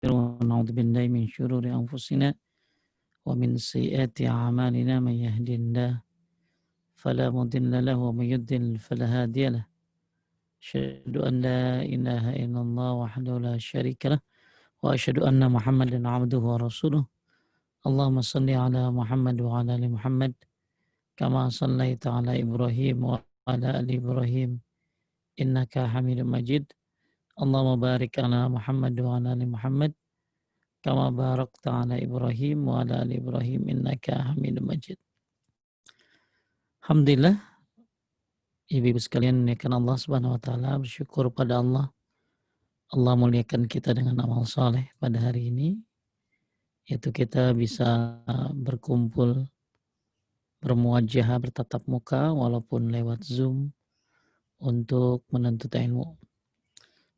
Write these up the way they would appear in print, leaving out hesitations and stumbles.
ونعوذ بالله من شرور أنفسنا ومن سيئات أعمالنا من يهدي الله فلا مضل له ومن يضلل فلا هادي له أشهد أن لا إله إلا الله وحده لا شريك له وأشهد أن محمدا عبده ورسوله اللهم صل على محمد وعلى آل محمد كما صليت على إبراهيم وعلى آل إبراهيم إنك حميد مجيد اللهم بارك على محمد وعلى آل محمد كما باركت على إبراهيم وعلى آل إبراهيم إنك حميد مجيد. Alhamdulillah, ibu-ibu sekalian muliakan Allah Subhanahu wa taala, bersyukur pada Allah. Allah muliakan kita dengan amal saleh pada hari ini, yaitu kita bisa berkumpul, bermuajah, bertatap muka walaupun lewat Zoom untuk menuntut ilmu.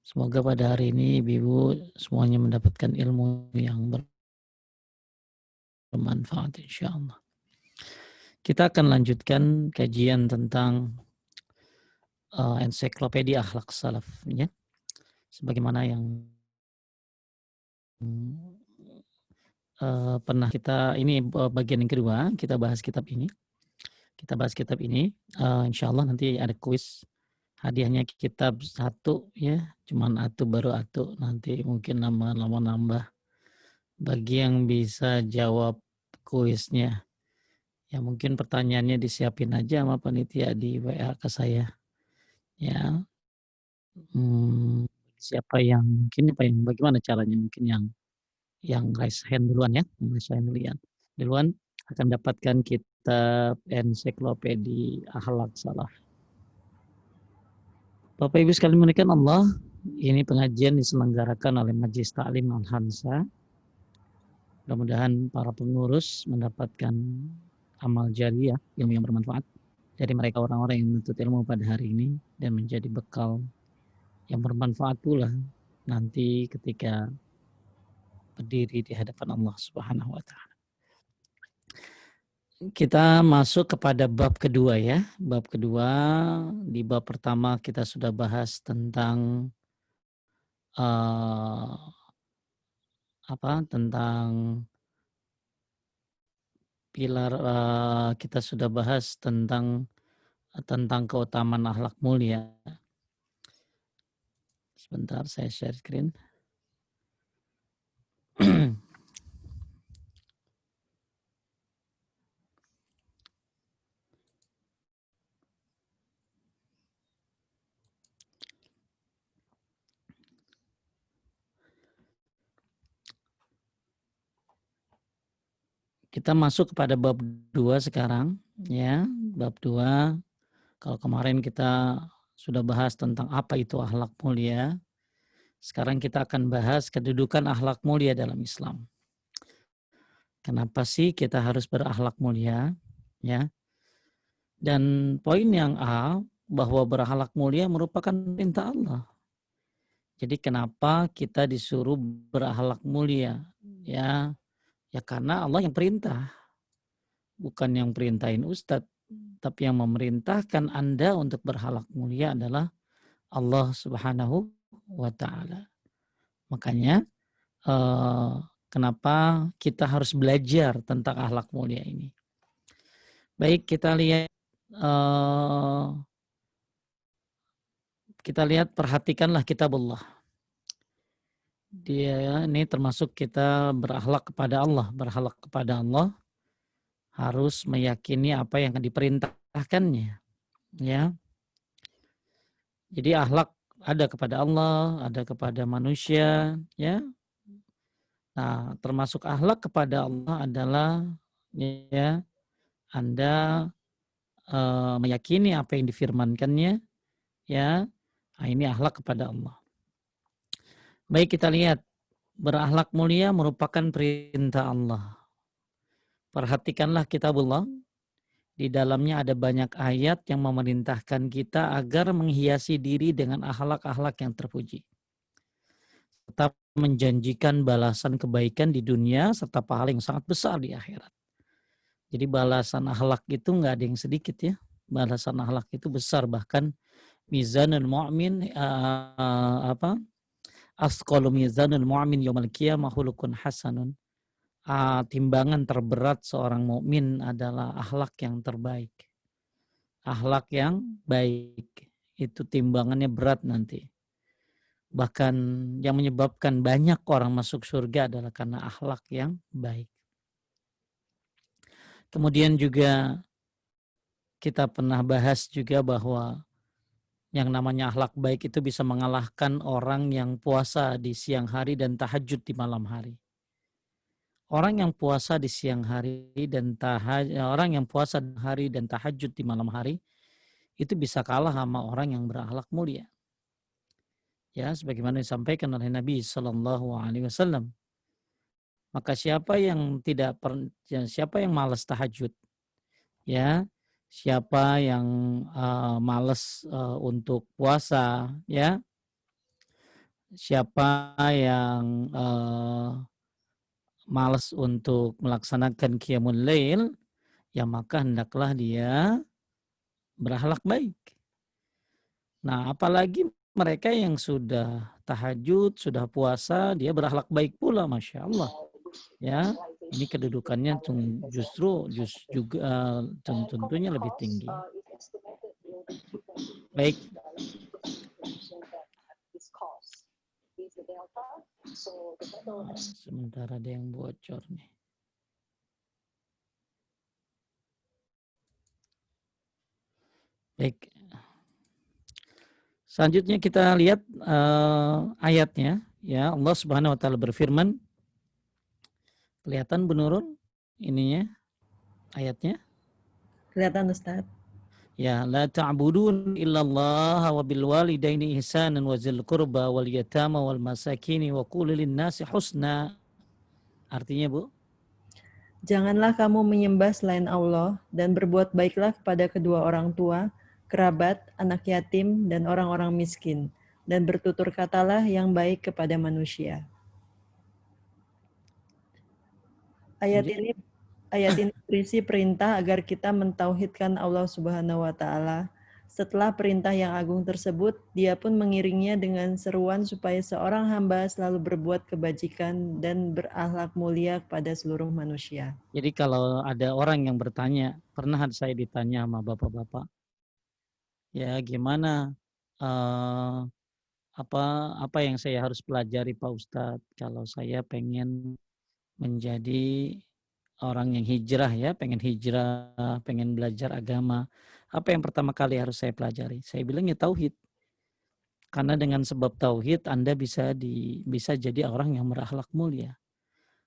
Semoga pada hari ini ibu-ibu semuanya mendapatkan ilmu yang bermanfaat insyaallah. Kita akan lanjutkan kajian tentang ensiklopedia akhlak salaf ya. Sebagaimana yang pernah kita, ini bagian yang kedua, kita bahas kitab ini. Insya Allah nanti ada kuis. Hadiahnya kitab 1 ya, cuman baru atu, nanti mungkin lama-lama nambah. Bagi yang bisa jawab kuisnya, ya mungkin pertanyaannya disiapin aja sama panitia di WA ke saya. Ya, siapa yang mungkin bagaimana caranya, mungkin yang raise hand duluan ya, duluan akan dapatkan kitab ensiklopedia akhlak salaf. Bapak Ibu sekalian muliakan Allah, ini pengajian diselenggarakan oleh Majelis Ta'lim Al-Hansa. Mudah-mudahan para pengurus mendapatkan amal jariah, ilmu yang bermanfaat dari mereka orang-orang yang menuntut ilmu pada hari ini dan menjadi bekal yang bermanfaat pula nanti ketika berdiri di hadapan Allah Subhanahu wa taala. Kita masuk kepada bab kedua ya. Bab kedua, di bab pertama kita sudah bahas tentang tentang pilar, kita sudah bahas tentang keutamaan akhlak mulia. Sebentar saya share screen. Kita masuk kepada bab 2 sekarang ya. Bab 2, kalau kemarin kita sudah bahas tentang apa itu akhlak mulia, sekarang kita akan bahas kedudukan akhlak mulia dalam Islam. Kenapa sih kita harus berakhlak mulia ya? Dan poin yang A, bahwa berakhlak mulia merupakan perintah Allah. Jadi kenapa kita disuruh berakhlak mulia ya? Ya karena Allah yang perintah, bukan yang perintahin Ustadz, tapi yang memerintahkan Anda untuk berakhlak mulia adalah Allah Subhanahu wa taala. Makanya kenapa kita harus belajar tentang akhlak mulia ini. Baik, kita lihat, perhatikanlah kitabullah. Dia ini termasuk kita berakhlak kepada Allah. Berakhlak kepada Allah harus meyakini apa yang diperintahkannya. Ya. Jadi akhlak ada kepada Allah, ada kepada manusia, ya. Nah, termasuk akhlak kepada Allah adalah ya Anda meyakini apa yang difirmankannya, ya. Nah, ini akhlak kepada Allah. Baik, kita lihat, berakhlak mulia merupakan perintah Allah. Perhatikanlah kitabullah. Di dalamnya ada banyak ayat yang memerintahkan kita agar menghiasi diri dengan akhlak-akhlak yang terpuji. Tetap menjanjikan balasan kebaikan di dunia serta pahala yang sangat besar di akhirat. Jadi balasan akhlak itu nggak ada yang sedikit ya. Balasan akhlak itu besar, bahkan mizanul mu'min Asqalu mizanul mu'min yaumil qiyamah khuluqun hasanun. Timbangan terberat seorang mukmin adalah akhlak yang terbaik. Akhlak yang baik. Itu timbangannya berat nanti. Bahkan yang menyebabkan banyak orang masuk surga adalah karena akhlak yang baik. Kemudian juga kita pernah bahas juga bahwa yang namanya akhlak baik itu bisa mengalahkan orang yang puasa di siang hari dan tahajud di malam hari. Orang yang puasa di siang hari dan orang yang puasa di hari dan tahajud di malam hari itu bisa kalah sama orang yang berakhlak mulia. Ya, sebagaimana disampaikan oleh Nabi Shallallahu Alaihi Wasallam. Maka siapa yang siapa yang malas tahajud, ya, siapa yang malas untuk puasa, ya, siapa yang malas untuk melaksanakan qiyamul lail, ya maka hendaklah dia berakhlak baik. Nah, apalagi mereka yang sudah tahajud, sudah puasa, dia berakhlak baik pula, masya Allah. Ya, ini kedudukannya justru juga tentunya lebih tinggi. Baik. Sebentar ada yang bocor nih. Baik. Selanjutnya kita lihat ayatnya. Ya, Allah Subhanahu wa taala berfirman. Kelihatan Bu Nurul ininya ayatnya? Kelihatan Ustaz. Ya, la ta'budun illallah wa bil walidaini ihsanan wa zil qurba wal yatama wal masakini wa qul lin nasi husna. Artinya, Bu? Janganlah kamu menyembah selain Allah dan berbuat baiklah kepada kedua orang tua, kerabat, anak yatim, dan orang-orang miskin. Dan bertutur katalah yang baik kepada manusia. Ayat ini berisi perintah agar kita mentauhidkan Allah Subhanahu wa taala. Setelah perintah yang agung tersebut, dia pun mengiringnya dengan seruan supaya seorang hamba selalu berbuat kebajikan dan berakhlak mulia kepada seluruh manusia. Jadi kalau ada orang yang bertanya, pernah saya ditanya sama bapak-bapak, ya gimana apa yang saya harus pelajari Pak Ustadz kalau saya pengen menjadi orang yang hijrah, ya, pengen hijrah, pengen belajar agama. Apa yang pertama kali harus saya pelajari? Saya bilang ya tauhid. Karena dengan sebab tauhid Anda bisa jadi orang yang berakhlak mulia.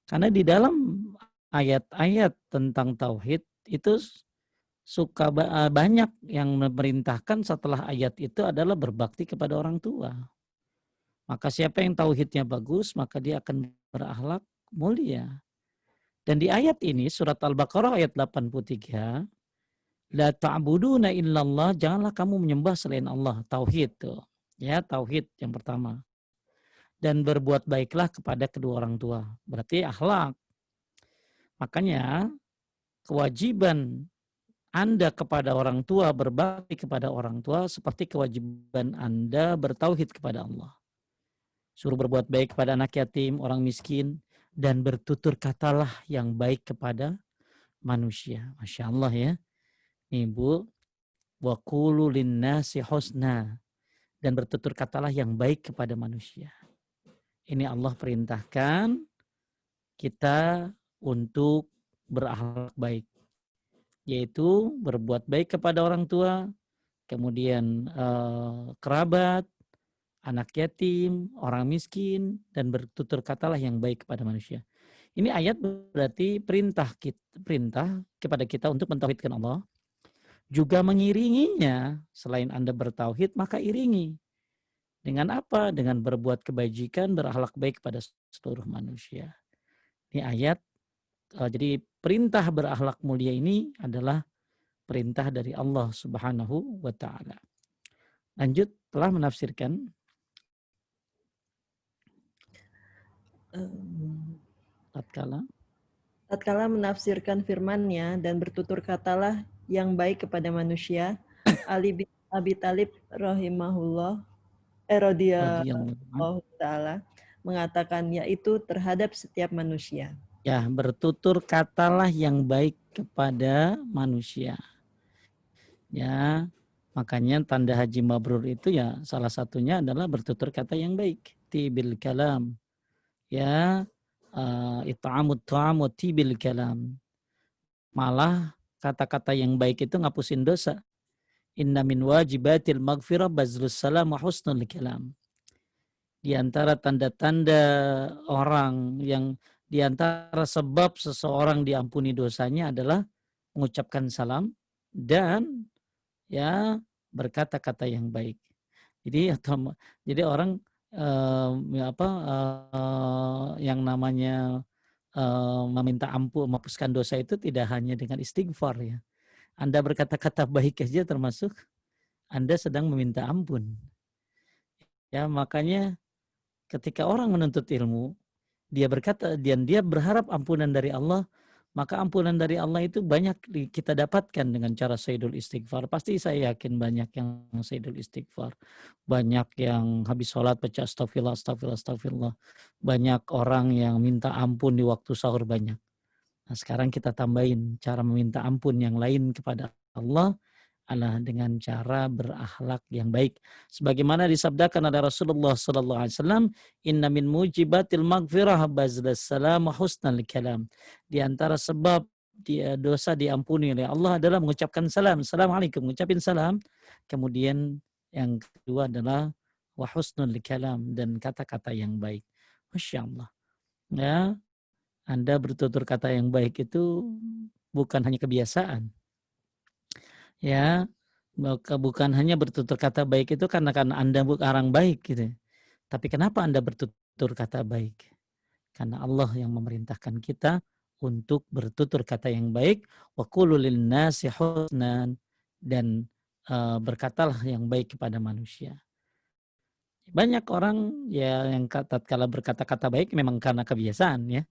Karena di dalam ayat-ayat tentang tauhid itu banyak yang memerintahkan setelah ayat itu adalah berbakti kepada orang tua. Maka siapa yang tauhidnya bagus, maka dia akan berakhlak mulia. Dan di ayat ini surat Al-Baqarah ayat 83, la ta'buduna illallah, janganlah kamu menyembah selain Allah, tauhid tuh. Ya, tauhid yang pertama. Dan berbuat baiklah kepada kedua orang tua. Berarti akhlak. Makanya kewajiban Anda kepada orang tua, berbakti kepada orang tua seperti kewajiban Anda bertauhid kepada Allah. Suruh berbuat baik kepada anak yatim, orang miskin, dan bertutur katalah yang baik kepada manusia. Masya Allah ya. Ibu, wa qulu linnasi husna, dan bertutur katalah yang baik kepada manusia. Ini Allah perintahkan kita untuk berakhlak baik, yaitu berbuat baik kepada orang tua, kemudian kerabat, anak yatim, orang miskin, dan bertutur katalah yang baik kepada manusia. Ini ayat berarti perintah kepada kita untuk mentauhidkan Allah. Juga mengiringinya, selain Anda bertauhid, maka iringi. Dengan apa? Dengan berbuat kebajikan, berakhlak baik kepada seluruh manusia. Ini ayat, jadi perintah berakhlak mulia ini adalah perintah dari Allah Subhanahu wa ta'ala. Lanjut, telah menafsirkan. Tatkala menafsirkan firman-Nya dan bertutur katalah yang baik kepada manusia, Ali bin Abi Thalib radhiyallahu Ta'ala mengatakan, yaitu terhadap setiap manusia. Ya, bertutur katalah yang baik kepada manusia. Ya, makanya tanda haji mabrur itu ya salah satunya adalah bertutur kata yang baik. Tibil kalam. Ya, it'amut ta'amut tibil kalam. Malah kata-kata yang baik itu ngapusin dosa. Inna min wajibatil maghfirah bazlus salam wa husnul kalam. Di antara tanda-tanda orang yang di antara sebab seseorang diampuni dosanya adalah mengucapkan salam dan ya berkata-kata yang baik. Jadi orang yang namanya meminta ampun, menghapuskan dosa itu tidak hanya dengan istighfar ya. Anda berkata-kata baik aja termasuk Anda sedang meminta ampun. Ya, makanya ketika orang menuntut ilmu, dia berkata dan dia berharap ampunan dari Allah, maka ampunan dari Allah itu banyak kita dapatkan dengan cara sayyidul istighfar. Pasti saya yakin banyak yang sayyidul istighfar. Banyak yang habis sholat baca astagfirullah, astagfirullah, astagfirullah. Banyak orang yang minta ampun di waktu sahur banyak. Nah, sekarang kita tambahin cara meminta ampun yang lain kepada Allah adalah dengan cara berakhlak yang baik. Sebagaimana disabdakan oleh Rasulullah sallallahu alaihi wasallam, "Inna min mujibatil maghfirah bazlas salam wa husnal kalam." Di antara sebab dosa diampuni oleh Allah adalah mengucapkan salam. Assalamualaikum, mengucapin salam. Kemudian yang kedua adalah wa husnul kalam dan kata-kata yang baik. Masya Allah. Ya, Anda bertutur kata yang baik itu bukan hanya kebiasaan. Ya, bukan hanya bertutur kata baik itu karena Anda bukan orang baik gitu. Tapi kenapa Anda bertutur kata baik? Karena Allah yang memerintahkan kita untuk bertutur kata yang baik, wa qulu lin-nasi husnan, dan berkatalah yang baik kepada manusia. Banyak orang ya yang tatkala berkata-kata baik memang karena kebiasaan ya.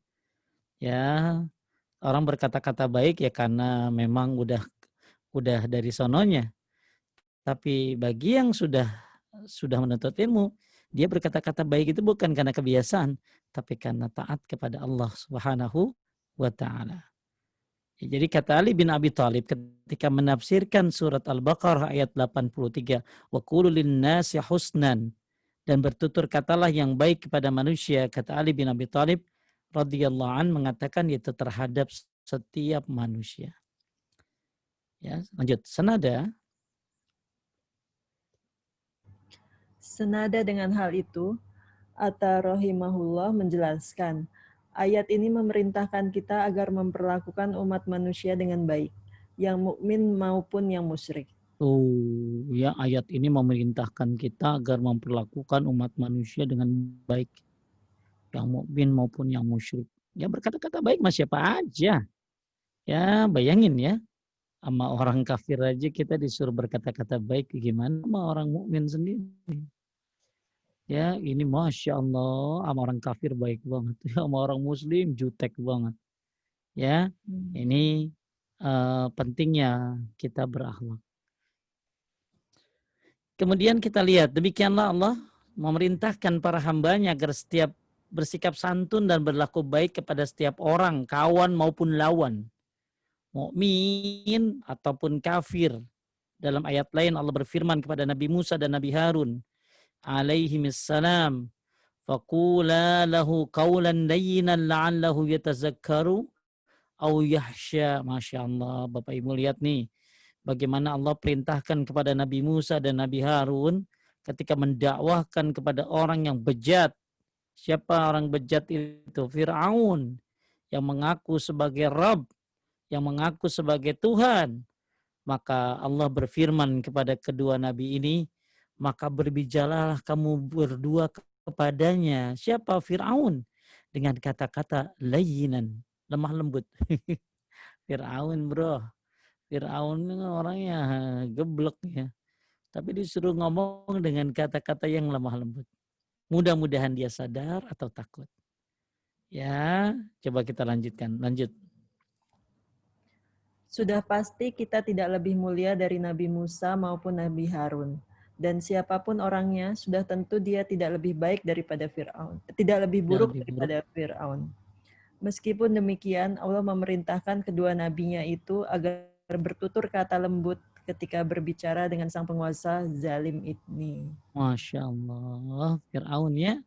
Ya, orang berkata-kata baik ya karena memang udah dari sononya. Tapi bagi yang sudah menuntut ilmu, dia berkata-kata baik itu bukan karena kebiasaan, tapi karena taat kepada Allah Subhanahu wa taala. Jadi kata Ali bin Abi Thalib ketika menafsirkan surat Al-Baqarah ayat 83, wa qulu lin-nasi husnan, dan bertutur katalah yang baik kepada manusia, kata Ali bin Abi Thalib radhiyallahu an mengatakan itu terhadap setiap manusia. Ya, lanjut. Senada dengan hal itu, Atta rahimahullah menjelaskan, ayat ini memerintahkan kita agar memperlakukan umat manusia dengan baik, yang mukmin maupun yang musyrik. Ya, ayat ini memerintahkan kita agar memperlakukan umat manusia dengan baik, yang mukmin maupun yang musyrik. Ya, berkata-kata baik mas siapa aja. Ya, bayangin ya, sama orang kafir aja kita disuruh berkata-kata baik, gimana sama orang mukmin sendiri. Ya, ini Masya Allah, sama orang kafir baik banget. Sama orang muslim jutek banget. Ya, ini pentingnya kita berakhlak. Kemudian kita lihat, demikianlah Allah memerintahkan para hambanya agar setiap bersikap santun dan berlaku baik kepada setiap orang, kawan maupun lawan, mukmin ataupun kafir. Dalam ayat lain Allah berfirman kepada Nabi Musa dan Nabi Harun alaihimissalam, faqula lahu qawlan layyinan la'allahu yatazakkaru au yahsya. Masya Allah, Bapak Ibu lihat nih, bagaimana Allah perintahkan kepada Nabi Musa dan Nabi Harun ketika mendakwahkan kepada orang yang bejat. Siapa orang bejat itu? Fir'aun, yang mengaku sebagai Rabb, yang mengaku sebagai Tuhan. Maka Allah berfirman kepada kedua nabi ini, maka berbicaralah kamu berdua kepadanya. Siapa? Fir'aun, dengan kata-kata layyinan, lemah lembut. Fir'aun bro. Fir'aun orangnya geblek ya. Tapi disuruh ngomong dengan kata-kata yang lemah lembut. Mudah-mudahan dia sadar atau takut. Ya, coba kita lanjutkan. Lanjut. Sudah pasti kita tidak lebih mulia dari Nabi Musa maupun Nabi Harun. Dan siapapun orangnya, sudah tentu dia tidak lebih baik daripada Fir'aun. Tidak lebih Tidak buruk lebih buruk. daripada Fir'aun. Meskipun demikian, Allah memerintahkan kedua nabinya itu agar bertutur kata lembut ketika berbicara dengan sang penguasa zalim ini. Masya Allah, Fir'aun ya.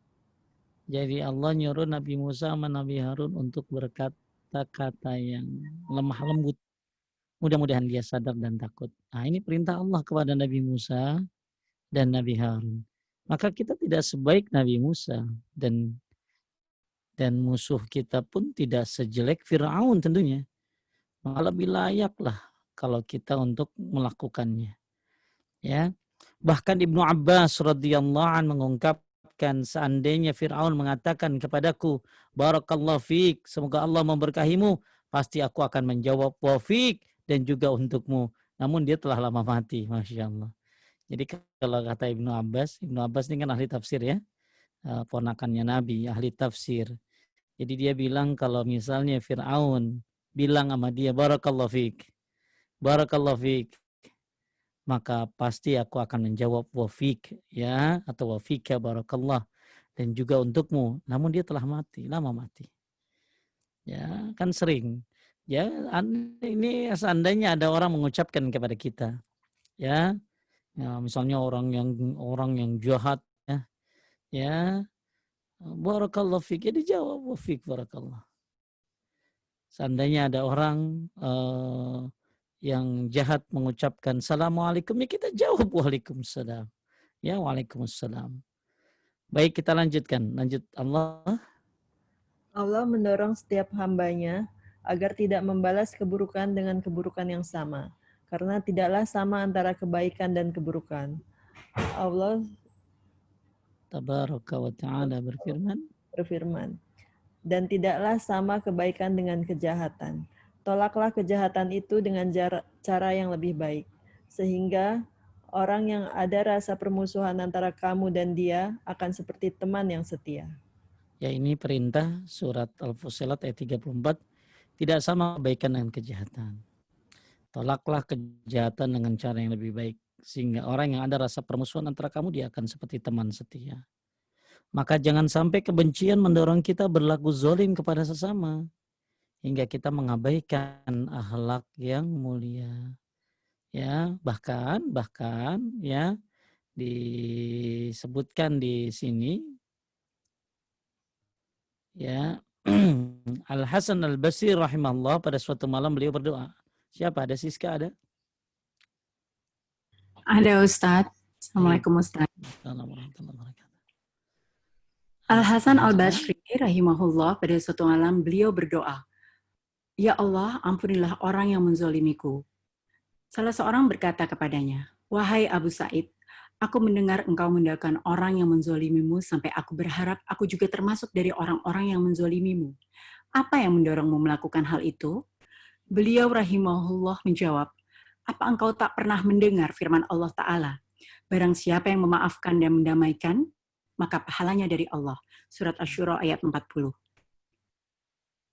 Jadi Allah nyuruh Nabi Musa sama Nabi Harun untuk berkata-kata yang lemah lembut. Mudah-mudahan dia sadar dan takut. Nah, ini perintah Allah kepada Nabi Musa dan Nabi Harun. Maka kita tidak sebaik Nabi Musa dan musuh kita pun tidak sejelek Fir'aun tentunya. Malah lebih layaklah kalau kita untuk melakukannya. Ya, bahkan Ibnu Abbas radhiyallahu an mengungkapkan seandainya Fir'aun mengatakan kepadaku, Barakallahu fiik, semoga Allah memberkahimu, pasti aku akan menjawab wafik dan juga untukmu. Namun dia telah lama mati, Masya Allah. Jadi kalau kata Ibnu Abbas ini kan ahli tafsir ya, ponakannya Nabi, ahli tafsir. Jadi dia bilang kalau misalnya Fir'aun bilang sama dia, Barakallahu fiik, maka pasti aku akan menjawab wafik ya, atau wafika barakallah, dan juga untukmu. Namun dia telah mati, lama mati. Ya, kan sering. Ya, ini seandainya ada orang mengucapkan kepada kita, ya, misalnya orang yang jahat, ya, barakallahu fik, ya dijawab wafik barakallah. Seandainya ada orang yang jahat mengucapkan assalamualaikum, ya kita jawab waalaikumsalam. Ya, waalaikumsalam. Baik, kita lanjutkan. Lanjut Allah. Allah mendorong setiap hambanya agar tidak membalas keburukan dengan keburukan yang sama. Karena tidaklah sama antara kebaikan dan keburukan. Allah Tabaraka wa ta'ala berfirman, dan tidaklah sama kebaikan dengan kejahatan. Tolaklah kejahatan itu dengan cara yang lebih baik, sehingga orang yang ada rasa permusuhan antara kamu dan dia akan seperti teman yang setia. Ya, ini perintah surat Al-Fussilat ayat 34. Tidak sama kebaikan dengan kejahatan. Tolaklah kejahatan dengan cara yang lebih baik, sehingga orang yang ada rasa permusuhan antara kamu, dia akan seperti teman setia. Maka jangan sampai kebencian mendorong kita berlaku zalim kepada sesama, hingga kita mengabaikan akhlak yang mulia. Ya, bahkan ya disebutkan di sini ya, Al Hasan Al Basri rahimahullah pada suatu malam beliau berdoa. Siapa? Ada Siska ada? Ada Ustadz. Assalamualaikum Ustadz. Al Hasan Al Basri rahimahullah pada suatu malam beliau berdoa, Ya Allah, ampunilah orang yang menzolimiku. Salah seorang berkata kepadanya, Wahai Abu Sa'id, aku mendengar engkau mendoakan orang yang menzolimimu sampai aku berharap aku juga termasuk dari orang-orang yang menzolimimu. Apa yang mendorongmu melakukan hal itu? Beliau rahimahullah menjawab, apa engkau tak pernah mendengar firman Allah Ta'ala? Barang siapa yang memaafkan dan mendamaikan, maka pahalanya dari Allah. Surat Asy-Syura ayat 40.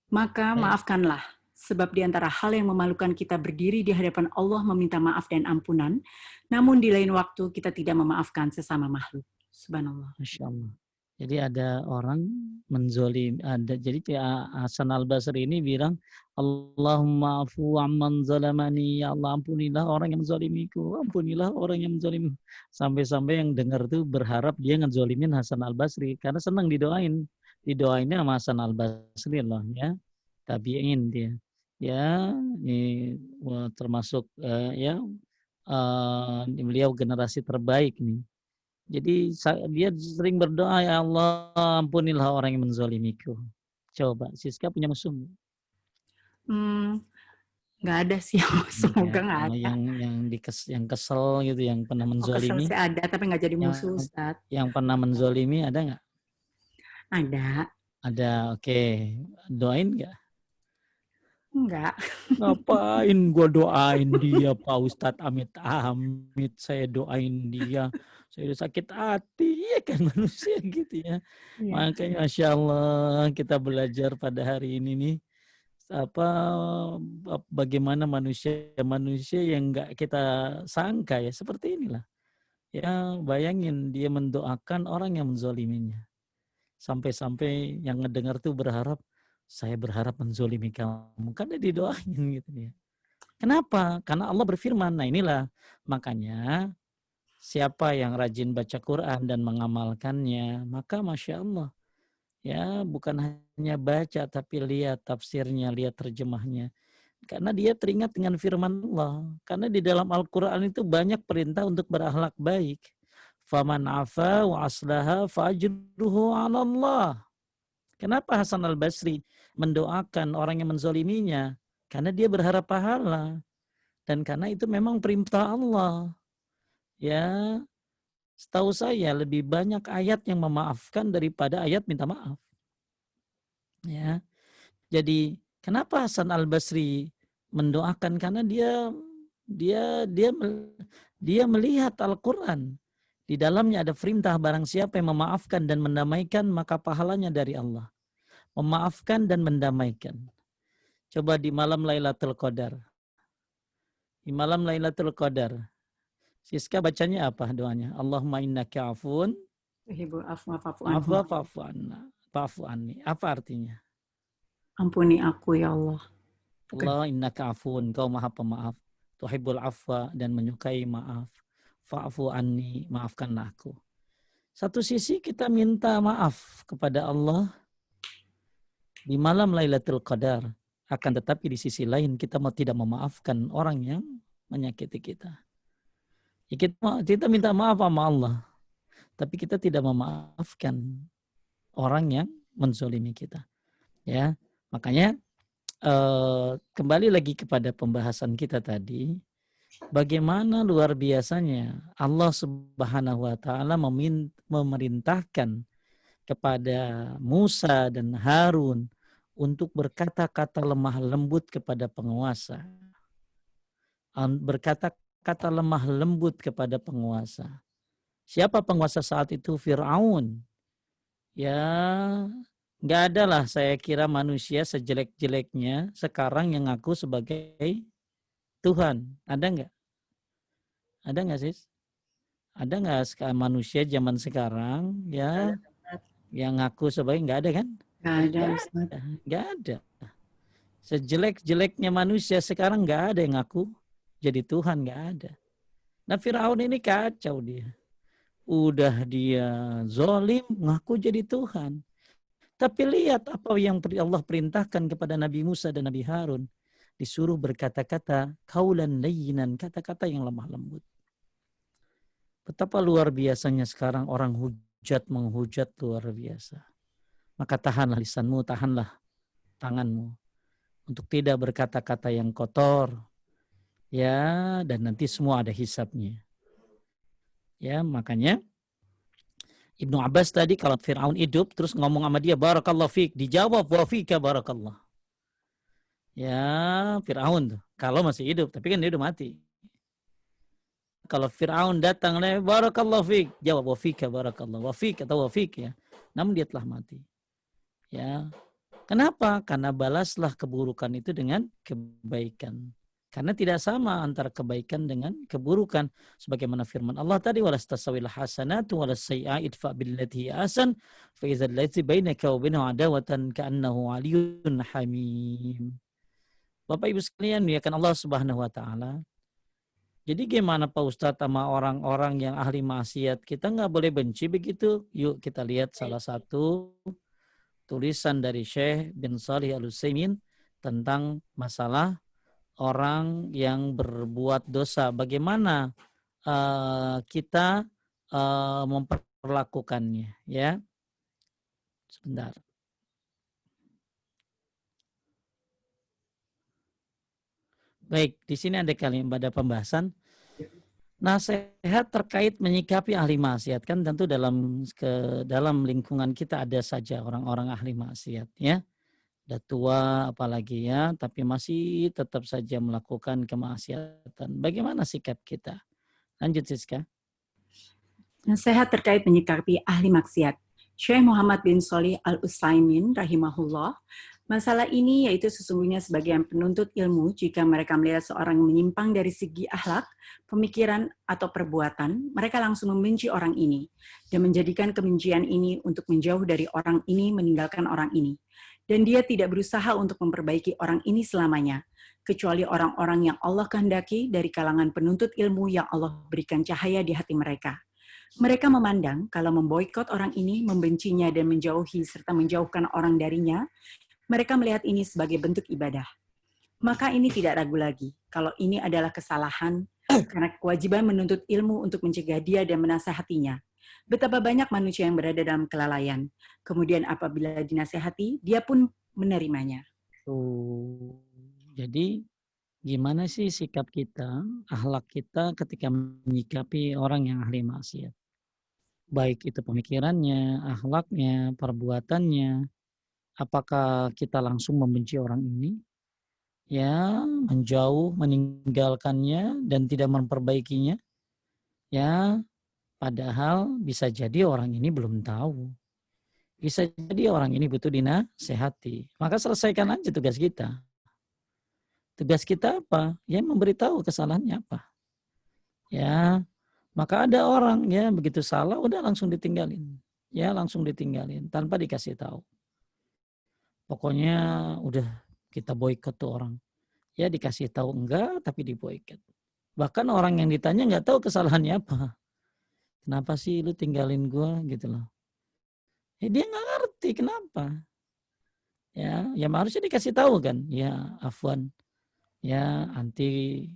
Maka maafkanlah, sebab di antara hal yang memalukan kita berdiri di hadapan Allah meminta maaf dan ampunan, namun di lain waktu kita tidak memaafkan sesama makhluk. Subhanallah. Masya Allah. Jadi ada orang menzolim, jadi Hasan Al Basri ini bilang, Allahumma afu amman zalamani, ya Allah ampunilah orang yang menzolimiku, ampunilah orang yang menzolimiku. Sampai-sampai yang dengar tuh berharap dia ngezolimin Hasan Al Basri karena senang didoainnya sama Hasan Al Basri loh ya, tabi'in dia. Ya, ini termasuk beliau generasi terbaik nih. Jadi dia sering berdoa, ya Allah ampunilah orang yang menzolimiku. Coba, Siska punya musuh? Nggak ada sih, semoga nggak ada. Yang kesel gitu, yang pernah menzolimi. Kesel sih ada, tapi nggak jadi musuh, Ustaz. Yang pernah menzolimi ada nggak? Ada. Ada, oke. Doain nggak? Enggak. Ngapain gua doain dia, Pak Ustadz Amit, saya doain dia. Saya udah sakit hati, ya kan manusia gitu ya. Makanya Masya Allah kita belajar pada hari ini nih, bagaimana manusia yang nggak kita sangka ya, seperti inilah. Ya, bayangin dia mendoakan orang yang menzoliminya. Sampai-sampai yang ngedengar tuh berharap, saya berharap menzolimi kamu. Karena didoain gitu ya. Kenapa? Karena Allah berfirman. Nah inilah makanya siapa yang rajin baca Quran dan mengamalkannya, maka Masya Allah. Ya, bukan hanya baca tapi lihat tafsirnya, lihat terjemahnya. Karena dia teringat dengan firman Allah. Karena di dalam Al-Quran itu banyak perintah untuk berakhlak baik. Faman afa wa aslaha fajruhu 'ala Allah. Kenapa Hasan al-Basri mendoakan orang yang menzoliminya? Karena dia berharap pahala. Dan karena itu memang perintah Allah. Ya, setahu saya lebih banyak ayat yang memaafkan daripada ayat minta maaf. Ya. Jadi kenapa Hasan al-Basri mendoakan? Karena dia melihat Al-Quran. Di dalamnya ada perintah barang siapa yang memaafkan dan mendamaikan maka pahalanya dari Allah. Memaafkan dan mendamaikan. Coba di malam Lailatul Qadar. Di malam Lailatul Qadar. Siska bacanya apa doanya? Allahumma innaka afun Tuhibbul afwa fa'fu afwa anhum. fa'fu anni. Apa artinya? Ampuni aku ya Allah. Bukan. Allah innaka afun, kau maha pemaaf. Tuhibbul afwa, dan menyukai maaf. Fa'fu anni, maafkanlah aku. Satu sisi kita minta maaf kepada Allah di malam Lailatul Qadar. Akan tetapi di sisi lain kita tidak memaafkan orang yang menyakiti kita. Ya, kita minta maaf sama Allah. Tapi kita tidak memaafkan orang yang menzolimi kita. Ya, makanya kembali lagi kepada pembahasan kita tadi, bagaimana luar biasanya Allah Subhanahu wa taala memerintahkan kepada Musa dan Harun untuk berkata-kata lemah lembut kepada penguasa. Berkata-kata lemah lembut kepada penguasa. Siapa penguasa saat itu? Fir'aun. Ya, nggak ada lah saya kira manusia sejelek-jeleknya sekarang yang ngaku sebagai Tuhan. Ada nggak? Ada nggak sih? Ada nggak manusia zaman sekarang ya yang ngaku sebagai, nggak ada kan? Nggak ada, Ustaz. Nggak ada. Sejelek-jeleknya manusia sekarang nggak ada yang ngaku jadi Tuhan, nggak ada. Nah Firaun ini kacau dia. Udah dia zolim ngaku jadi Tuhan. Tapi lihat apa yang Allah perintahkan kepada Nabi Musa dan Nabi Harun. Disuruh berkata-kata qaulan layyinan, kata-kata yang lemah lembut. Betapa luar biasanya sekarang orang menghujat luar biasa. Maka tahanlah lisanmu, tahanlah tanganmu untuk tidak berkata-kata yang kotor. Ya, dan nanti semua ada hisabnya. Ya, makanya Ibnu Abbas tadi kalau Fir'aun hidup terus ngomong sama dia barakallahu fiik, dijawab wa fika barakallah. Ya, Fir'aun tuh kalau masih hidup, tapi kan dia udah mati. Kalau Fir'aun datang, barakallahu fiik, jawab wa fika barakallah, wa fik atau wa fik ya. Namun dia telah mati. Ya. Kenapa? Karena balaslah keburukan itu dengan kebaikan. Karena tidak sama antara kebaikan dengan keburukan. Sebagaimana firman Allah tadi, walastasawil hasanatu walasayyi'atu idfa' billati ahsan fa idzal ladzi bainaka wa bainahu adawatan ka'annahu 'aliyyun hamim. Bapak Ibu sekalian, ya kan Allah Subhanahu wa taala. Jadi gimana Pak Ustadz sama orang-orang yang ahli maksiat? Kita nggak boleh benci begitu. Yuk kita lihat salah satu tulisan dari Syekh bin Shalih Al-Utsaimin tentang masalah orang yang berbuat dosa, bagaimana kita memperlakukannya, ya. Sebentar. Baik, di sini ada pembahasan nasihat terkait menyikapi ahli maksiat. Kan tentu dalam lingkungan kita ada saja orang-orang ahli maksiat, ya. Udah tua apalagi ya, tapi masih tetap saja melakukan kemaksiatan. Bagaimana sikap kita? Lanjut Siska. Nasihat terkait menyikapi ahli maksiat. Syekh Muhammad bin Shalih Al-Utsaimin rahimahullah Masalah ini yaitu sesungguhnya sebagian penuntut ilmu jika mereka melihat seorang menyimpang dari segi akhlak, pemikiran, atau perbuatan, mereka langsung membenci orang ini dan menjadikan kebencian ini untuk menjauh dari orang ini, meninggalkan orang ini. Dan dia tidak berusaha untuk memperbaiki orang ini selamanya, kecuali orang-orang yang Allah kehendaki dari kalangan penuntut ilmu yang Allah berikan cahaya di hati mereka. Mereka memandang kalau memboikot orang ini, membencinya dan menjauhi serta menjauhkan orang darinya, mereka melihat ini sebagai bentuk ibadah. Maka ini tidak ragu lagi kalau ini adalah kesalahan karena kewajiban menuntut ilmu untuk mencegah dia dan menasehatinya. Betapa banyak manusia yang berada dalam kelalaian. Kemudian apabila dinasehati, dia pun menerimanya. Tuh. Jadi gimana sih sikap kita, akhlak kita ketika menyikapi orang yang ahli maksiat? Baik itu pemikirannya, akhlaknya, perbuatannya. Apakah kita langsung membenci orang ini? Ya, menjauh, meninggalkannya dan tidak memperbaikinya. Ya, padahal bisa jadi orang ini belum tahu. Bisa jadi orang ini butuh dinasehati. Maka selesaikan aja tugas kita. Tugas kita apa? Ya memberitahu kesalahannya apa. Ya, maka ada orang ya begitu salah udah langsung ditinggalin. Ya langsung ditinggalin tanpa dikasih tahu. Pokoknya udah kita boikot tuh orang. Ya dikasih tahu enggak tapi diboikot. Bahkan orang yang ditanya nggak tahu kesalahannya apa. Kenapa sih lu tinggalin gua gitu loh. Ya dia nggak ngerti kenapa. Ya harusnya dikasih tahu kan. Ya afwan. Ya anti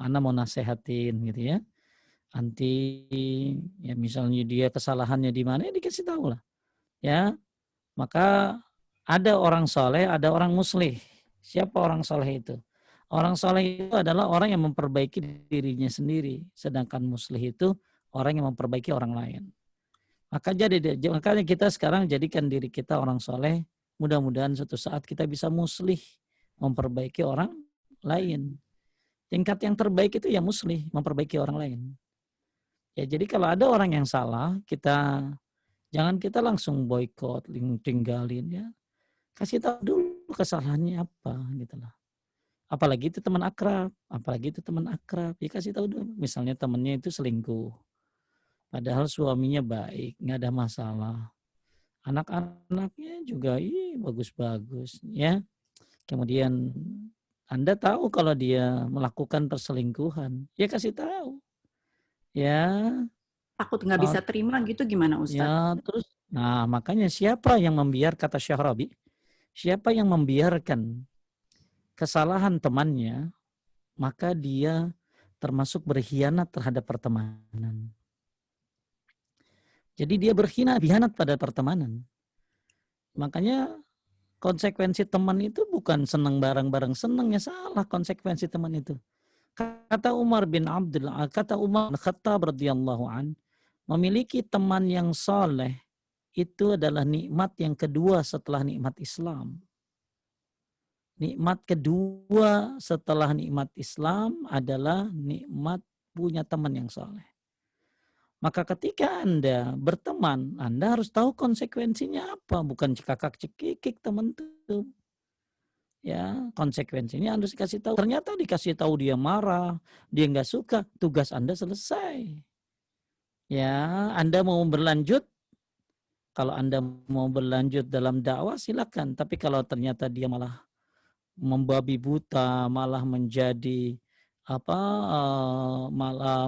Ana mau nasehatin gitu ya. Anti ya misalnya dia kesalahannya di mana ya dikasih tahu lah. Ya, maka ada orang soleh, ada orang muslih. Siapa orang soleh itu? Orang soleh itu adalah orang yang memperbaiki dirinya sendiri, sedangkan muslih itu orang yang memperbaiki orang lain. Makanya kita sekarang jadikan diri kita orang soleh. Mudah-mudahan suatu saat kita bisa muslih, memperbaiki orang lain. Tingkat yang terbaik itu ya muslih, memperbaiki orang lain. Ya jadi kalau ada orang yang salah, jangan kita langsung boikot, tinggalin ya. Kasih tahu dulu kesalahannya apa gitu loh. Apalagi itu teman akrab, ya kasih tahu dulu. Misalnya temannya itu selingkuh. Padahal suaminya baik, nggak ada masalah. Anak-anaknya juga bagus-bagus ya. Kemudian Anda tahu kalau dia melakukan perselingkuhan, ya kasih tahu. Ya, Takut nggak bisa terima gitu gimana Ustadz? ya terus, nah makanya siapa yang membiarkan, kata Syekh Rabi, siapa yang membiarkan kesalahan temannya, maka dia termasuk berkhianat terhadap pertemanan. Jadi dia berkhianat pada pertemanan. Makanya konsekuensi teman itu bukan senang bareng-bareng, senang ya salah konsekuensi teman itu. Kata Umar bin Khattab radhiyallahu an, memiliki teman yang soleh itu adalah nikmat yang kedua setelah nikmat Islam. Nikmat kedua setelah nikmat Islam adalah nikmat punya teman yang soleh. Maka ketika Anda berteman, Anda harus tahu konsekuensinya apa. Bukan cekakak-cekikik teman itu. Ya, konsekuensinya Anda dikasih tahu. Ternyata dikasih tahu dia marah, dia nggak suka, tugas Anda selesai. Ya, Anda mau berlanjut, kalau Anda mau berlanjut dalam dakwah silakan. Tapi kalau ternyata dia malah membabi buta, malah menjadi malah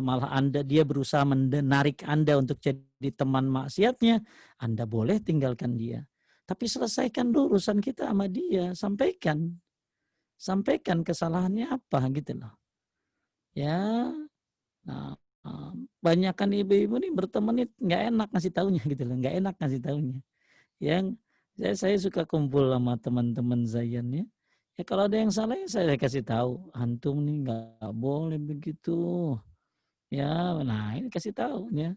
dia berusaha menarik Anda untuk jadi teman maksiatnya, Anda boleh tinggalkan dia. Tapi selesaikan dulu urusan kita sama dia, sampaikan kesalahannya apa gitu loh. Ya, nah, banyakkan ibu-ibu nih berteman nih nggak enak ngasih taunya gitu loh, nggak enak ngasih taunya. Yang saya suka kumpul sama teman-teman Zayan ya. Ya kalau ada yang salah ya saya kasih tahu, antum nih nggak boleh begitu. Ya, nah ini kasih tahu ya.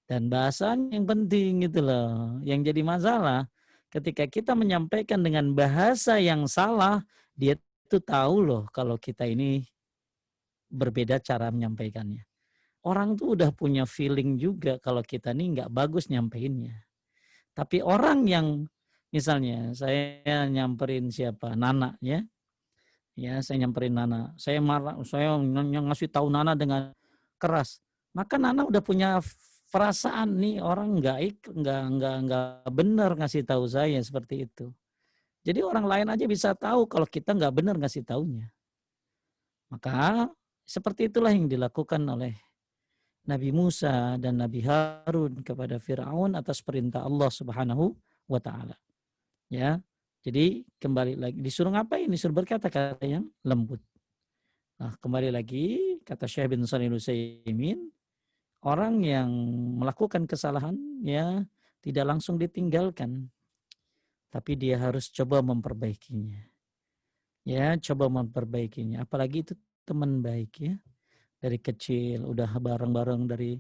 Dan bahasanya yang penting gitu loh. Yang jadi masalah ketika kita menyampaikan dengan bahasa yang salah, dia itu tahu loh kalau kita ini berbeda cara menyampaikannya. Orang tuh udah punya feeling juga kalau kita nih nggak bagus nyampeinnya. Tapi orang yang Misalnya saya nyamperin siapa? Nana ya. Ya, saya nyamperin Nana. Saya marah, saya ngasih tahu Nana dengan keras. Maka Nana udah punya perasaan nih orang nggak benar ngasih tahu saya seperti itu. Jadi orang lain aja bisa tahu kalau kita nggak benar ngasih taunya. Maka seperti itulah yang dilakukan oleh Nabi Musa dan Nabi Harun kepada Firaun atas perintah Allah Subhanahu wa taala. Ya. Jadi kembali lagi disuruh ngapain? Disuruh berkata-kata yang lembut. Nah, kembali lagi kata Syekh bin Shalih Al-Utsaimin, orang yang melakukan kesalahan ya tidak langsung ditinggalkan, tapi dia harus coba memperbaikinya. Ya, coba memperbaikinya. Apalagi itu teman baik ya. Dari kecil udah bareng-bareng dari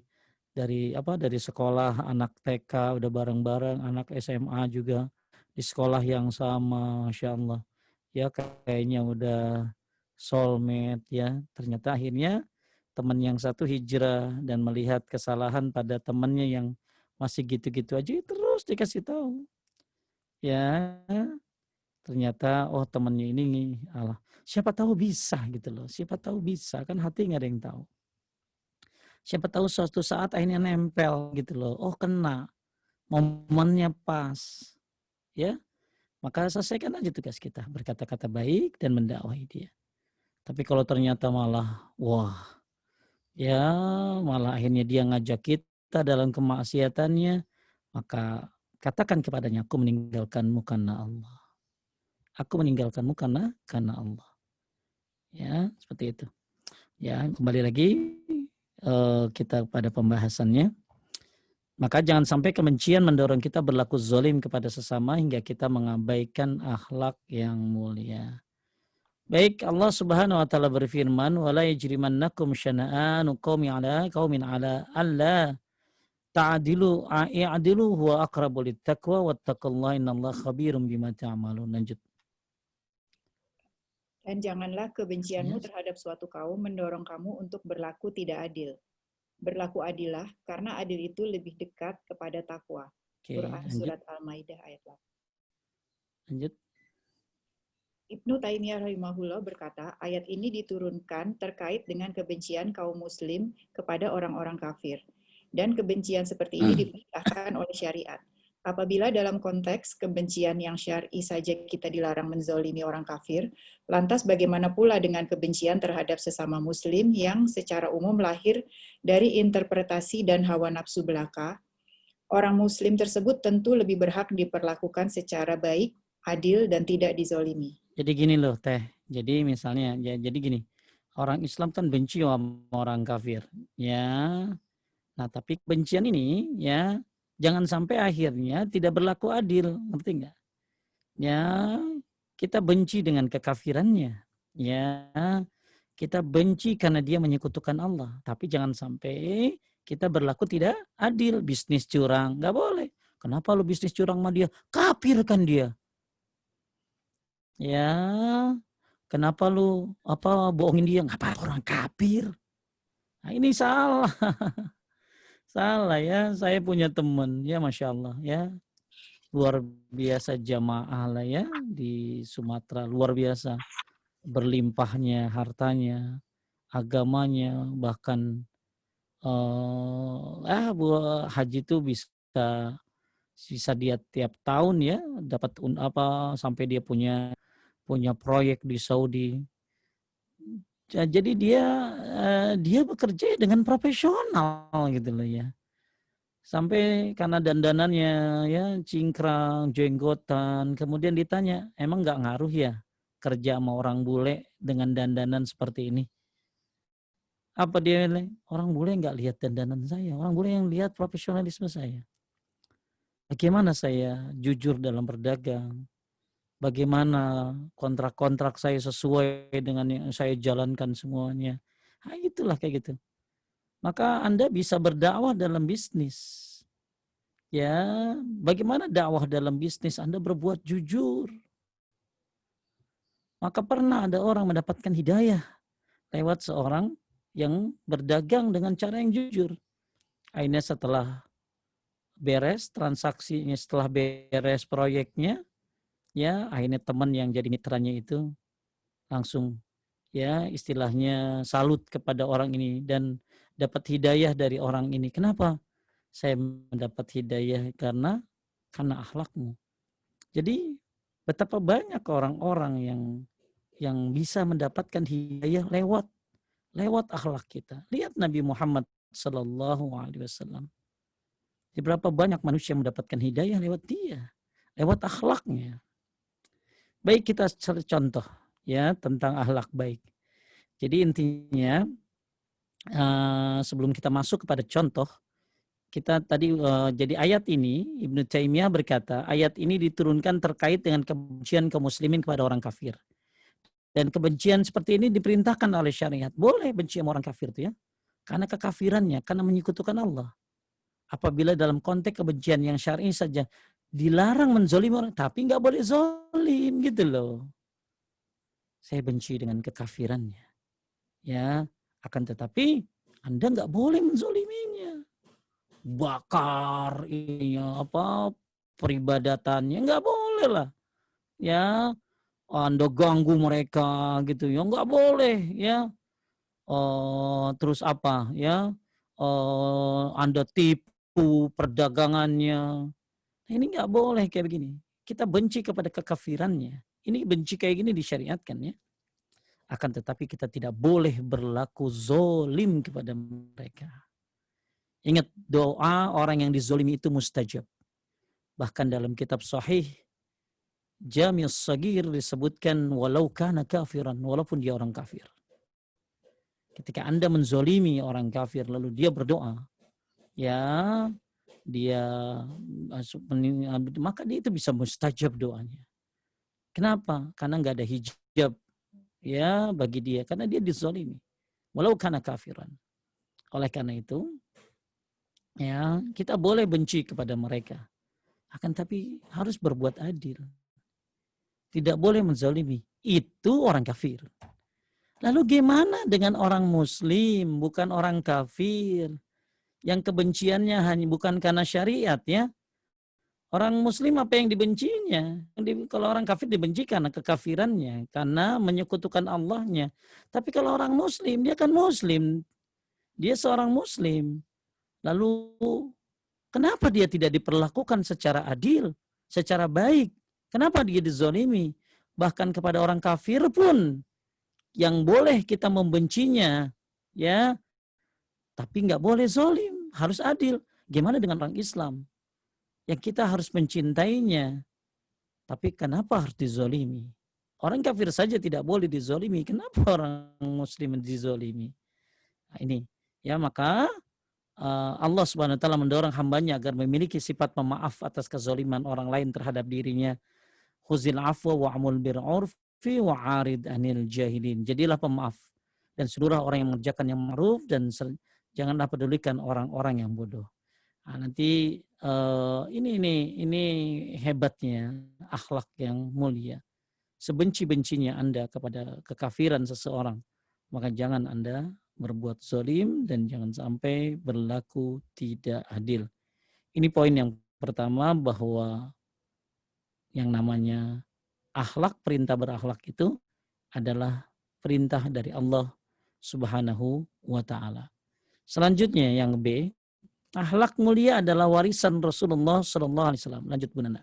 sekolah, anak TK udah bareng-bareng, anak SMA juga di sekolah yang sama, Masya Allah. Ya kayaknya udah soulmate ya. Ternyata akhirnya teman yang satu hijrah dan melihat kesalahan pada temannya yang masih gitu-gitu aja terus dikasih tahu. Ya, ternyata oh temannya ini Allah. Siapa tahu bisa gitu loh. Siapa tahu bisa, kan hati nggak ada yang tahu. Siapa tahu suatu saat akhirnya nempel gitu loh. Oh kena, momennya pas. Ya, maka selesaikan aja tugas kita. Berkata-kata baik dan mendakwahi dia. Tapi kalau ternyata malah, wah ya malah akhirnya dia ngajak kita dalam kemaksiatannya, maka katakan kepadanya, aku meninggalkanmu karena Allah. Aku meninggalkanmu karena Allah. Ya, seperti itu. Ya, kembali lagi kita pada pembahasannya. Maka jangan sampai kebencian mendorong kita berlaku zalim kepada sesama hingga kita mengabaikan akhlak yang mulia. Baik, Allah Subhanahu wa taala berfirman, "Wala yajrimannakum syana'anu qaumin ala alla ta'dilu i'dilu huwa aqrabu littaqwa wattaqullaha innallaha khabirum bima ta'malun." Lanjut. Dan janganlah kebencianmu terhadap suatu kaum mendorong kamu untuk berlaku tidak adil. Berlaku adillah, karena adil itu lebih dekat kepada takwa. Quran Surat Al-Maidah ayat 8. Lanjut. Ibnu Taimiyah rahimahullah berkata, ayat ini diturunkan terkait dengan kebencian kaum muslim kepada orang-orang kafir. Dan kebencian seperti ini diperintahkan oleh syariat. Apabila dalam konteks kebencian yang syar'i saja kita dilarang menzolimi orang kafir, lantas bagaimana pula dengan kebencian terhadap sesama muslim yang secara umum lahir dari interpretasi dan hawa nafsu belaka? Orang muslim tersebut tentu lebih berhak diperlakukan secara baik, adil, dan tidak dizolimi. Jadi gini loh Teh, jadi misalnya, jadi gini, orang Islam kan benci sama orang kafir. Ya, nah tapi kebencian ini ya, jangan sampai akhirnya tidak berlaku adil, ngerti nggak? Ya, kita benci dengan kekafirannya. Ya, kita benci karena dia menyekutukan Allah. Tapi jangan sampai kita berlaku tidak adil, bisnis curang, nggak boleh. Kenapa lu bisnis curang sama dia? Kafir kan dia. Ya, kenapa lu bohongin dia? Nggak apa orang kafir. Nah, ini salah. Salah ya, saya punya teman ya Masya Allah ya. Luar biasa jamaah lah ya di Sumatera, luar biasa berlimpahnya hartanya, agamanya, bahkan haji itu bisa dia tiap tahun ya dapat sampai dia punya proyek di Saudi. Jadi dia bekerja dengan profesional gitu loh ya. Sampai karena dandanannya ya cingkrang, jenggotan, kemudian ditanya, emang nggak ngaruh ya kerja sama orang bule dengan dandanan seperti ini? Apa dia bilang? Orang bule nggak lihat dandanan saya, orang bule yang lihat profesionalisme saya. Bagaimana saya jujur dalam berdagang? Bagaimana kontrak-kontrak saya sesuai dengan yang saya jalankan semuanya? Nah, itulah kayak gitu. Maka Anda bisa berdakwah dalam bisnis. Ya, bagaimana dakwah dalam bisnis? Anda berbuat jujur. Maka pernah ada orang mendapatkan hidayah lewat seorang yang berdagang dengan cara yang jujur. Akhirnya setelah beres transaksinya, setelah beres proyeknya, ya akhirnya teman yang jadi mitranya itu langsung ya istilahnya salut kepada orang ini dan dapat hidayah dari orang ini. Kenapa? Saya mendapat hidayah karena akhlakmu. Jadi betapa banyak orang-orang yang bisa mendapatkan hidayah lewat akhlak kita. Lihat Nabi Muhammad Sallallahu Alaihi Wasallam. Berapa banyak manusia yang mendapatkan hidayah lewat dia, lewat akhlaknya. Baik, kita cari contoh ya tentang akhlak baik. Jadi intinya sebelum kita masuk kepada contoh, kita tadi jadi ayat ini Ibnu Taimiyah berkata, ayat ini diturunkan terkait dengan kebencian kaum muslimin kepada orang kafir. Dan kebencian seperti ini diperintahkan oleh syariat. Boleh benci sama orang kafir itu ya. Karena kekafirannya, karena menyekutukan Allah. Apabila dalam konteks kebencian yang syar'i saja dilarang menzolimi orang, tapi nggak boleh zolim gitu loh. Saya benci dengan kekafirannya. Ya, akan tetapi Anda nggak boleh menzoliminya. Bakar ininya peribadatannya nggak boleh lah. Ya, Anda ganggu mereka gitu ya, nggak boleh ya. Terus apa ya? Anda tipu perdagangannya. Nah, ini nggak boleh kayak begini. Kita benci kepada kekafirannya. Ini benci kayak gini disyariatkan ya. Akan tetapi kita tidak boleh berlaku zolim kepada mereka. Ingat, doa orang yang dizolimi itu mustajab. Bahkan dalam kitab sahih Jami' As-Saghir disebutkan walau kana kafiran, walaupun dia orang kafir. Ketika Anda menzolimi orang kafir lalu dia berdoa, ya dia maka dia itu bisa mustajab doanya. Kenapa? Karena nggak ada hijab ya bagi dia, karena dia dizolimi. Walau kana kafiran. Oleh karena itu, ya kita boleh benci kepada mereka, akan tapi harus berbuat adil. Tidak boleh menzalimi. Itu orang kafir. Lalu gimana dengan orang muslim, bukan orang kafir, yang kebenciannya hanya bukan karena syariat ya? Orang muslim apa yang dibencinya? Kalau orang kafir dibenci karena kekafirannya, karena menyekutukan Allahnya. Tapi kalau orang muslim, dia kan muslim. Dia seorang muslim. Lalu kenapa dia tidak diperlakukan secara adil, secara baik? Kenapa dia dizolimi? Bahkan kepada orang kafir pun yang boleh kita membencinya, ya, tapi nggak boleh zolim, harus adil. Gimana dengan orang Islam? Yang kita harus mencintainya, tapi kenapa harus dizolimi? Orang kafir saja tidak boleh dizolimi, kenapa orang muslim dizolimi? Nah, ini, ya maka Allah Subhanahu wa taala mendorong hambanya agar memiliki sifat pemaaf atas kezoliman orang lain terhadap dirinya. Khuzil afwa wa'amul bir'urfi wa'arid anil jahilin. Jadilah pemaaf dan seluruh orang yang mengerjakan yang ma'ruf dan janganlah pedulikan orang-orang yang bodoh. Nah, nanti ini hebatnya akhlak yang mulia. Sebenci-bencinya Anda kepada kekafiran seseorang, maka jangan Anda berbuat zalim dan jangan sampai berlaku tidak adil. Ini poin yang pertama, bahwa yang namanya akhlak, perintah berakhlak itu adalah perintah dari Allah Subhanahu wa taala. Selanjutnya yang B, akhlak mulia adalah warisan Rasulullah sallallahu alaihi wasallam. Lanjut Bu Nana.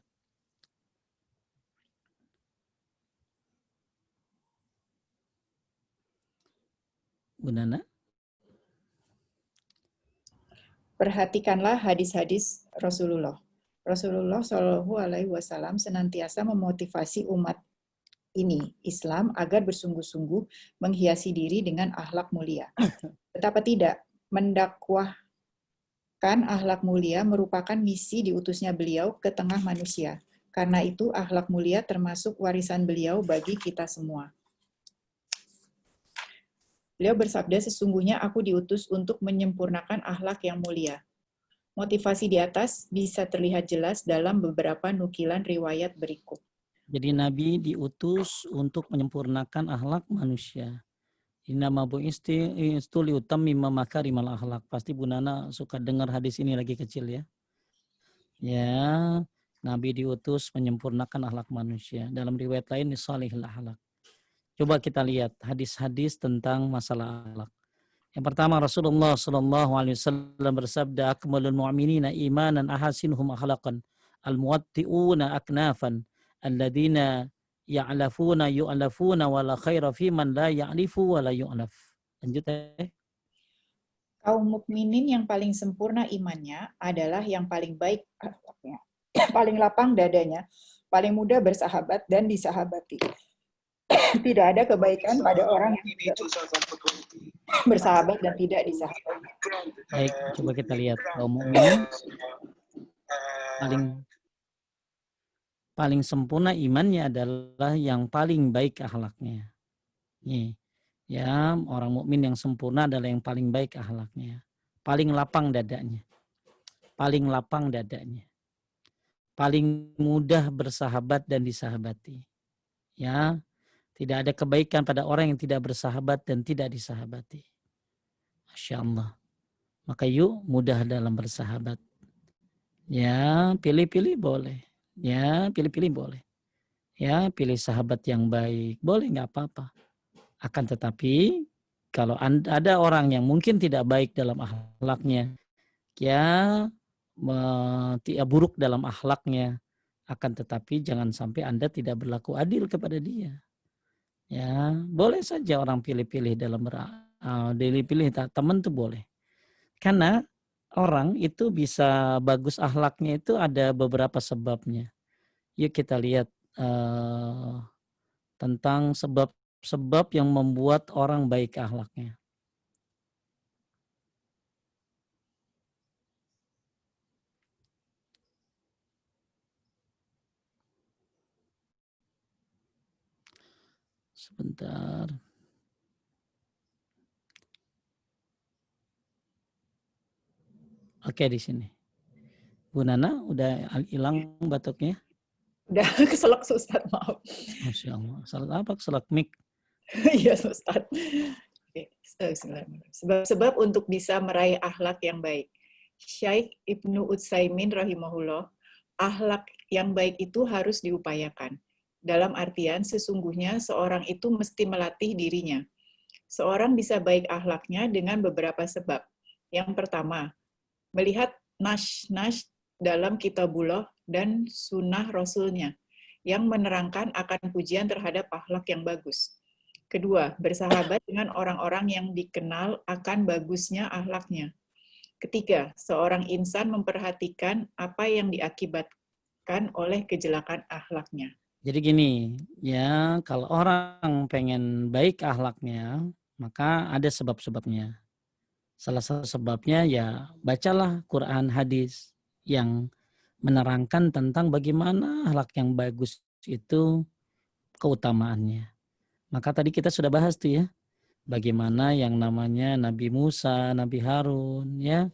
Bu Nana. Perhatikanlah hadis-hadis Rasulullah. Rasulullah Shallallahu Alaihi Wasallam senantiasa memotivasi umat ini, Islam, agar bersungguh-sungguh menghiasi diri dengan akhlak mulia. Betapa tidak, mendakwahkan akhlak mulia merupakan misi diutusnya beliau ke tengah manusia. Karena itu akhlak mulia termasuk warisan beliau bagi kita semua. Beliau bersabda, sesungguhnya aku diutus untuk menyempurnakan akhlak yang mulia. Motivasi di atas bisa terlihat jelas dalam beberapa nukilan riwayat berikut. Jadi Nabi diutus untuk menyempurnakan akhlak manusia. Innama bu'istu liutammima makarimal akhlak. Pasti Bu Nana suka dengar hadis ini lagi kecil ya. Ya, Nabi diutus menyempurnakan akhlak manusia. Dalam riwayat lain salihul akhlak. Coba kita lihat hadis-hadis tentang masalah akhlak. Yang pertama, Rasulullah SAW bersabda, akmalul mu'minina imanan ahasinuhum akhlaqan, al-muwatti'una aknafan, alladina ya'lafuna yu'lafuna wa la khaira fi man la ya'lifu wa la yu'laf. Lanjut Kaum mukminin yang paling sempurna imannya adalah yang paling baik akhlaknya, paling lapang dadanya, paling mudah bersahabat dan disahabati. Tidak ada kebaikan pada orang yang tidak bersahabat dan tidak disahabati. Baik, coba kita lihat kaum mukmin paling sempurna imannya adalah yang paling baik akhlaknya. Nih, ya, orang mukmin yang sempurna adalah yang paling baik akhlaknya, paling lapang dadanya, paling mudah bersahabat dan disahabati. Ya, tidak ada kebaikan pada orang yang tidak bersahabat dan tidak disahabati. Masya Allah. Maka yuk mudah dalam bersahabat. Ya, pilih-pilih boleh. Ya, pilih-pilih boleh. Ya, pilih sahabat yang baik. Boleh, nggak apa-apa. Akan tetapi, kalau ada orang yang mungkin tidak baik dalam akhlaknya, ya, buruk dalam akhlaknya, akan tetapi jangan sampai Anda tidak berlaku adil kepada dia. Ya, boleh saja orang pilih-pilih dalam pilih teman tuh boleh. Karena orang itu bisa bagus akhlaknya itu ada beberapa sebabnya. Yuk kita lihat tentang sebab yang membuat orang baik akhlaknya. Sebentar. Oke, di sini. Bu Nana, udah hilang batuknya? Udah keselak Ustaz, maaf. Masya Allah. Salah apa? Keselak mic. Iya Ustaz. Sebab untuk bisa meraih akhlak yang baik. Syekh Ibnu Utsaimin rahimahullah, akhlak yang baik itu harus diupayakan. Dalam artian sesungguhnya seorang itu mesti melatih dirinya. Seorang bisa baik akhlaknya dengan beberapa sebab. Yang pertama, melihat nash dalam kitabullah dan sunnah rasulnya yang menerangkan akan pujian terhadap akhlak yang bagus. Kedua, bersahabat dengan orang-orang yang dikenal akan bagusnya akhlaknya. Ketiga, seorang insan memperhatikan apa yang diakibatkan oleh kejelekan akhlaknya. Jadi gini, ya, kalau orang pengen baik akhlaknya, maka ada sebab-sebabnya. Salah satu sebabnya ya bacalah Quran hadis yang menerangkan tentang bagaimana akhlak yang bagus itu keutamaannya. Maka tadi kita sudah bahas tuh ya, bagaimana yang namanya Nabi Musa, Nabi Harun, ya,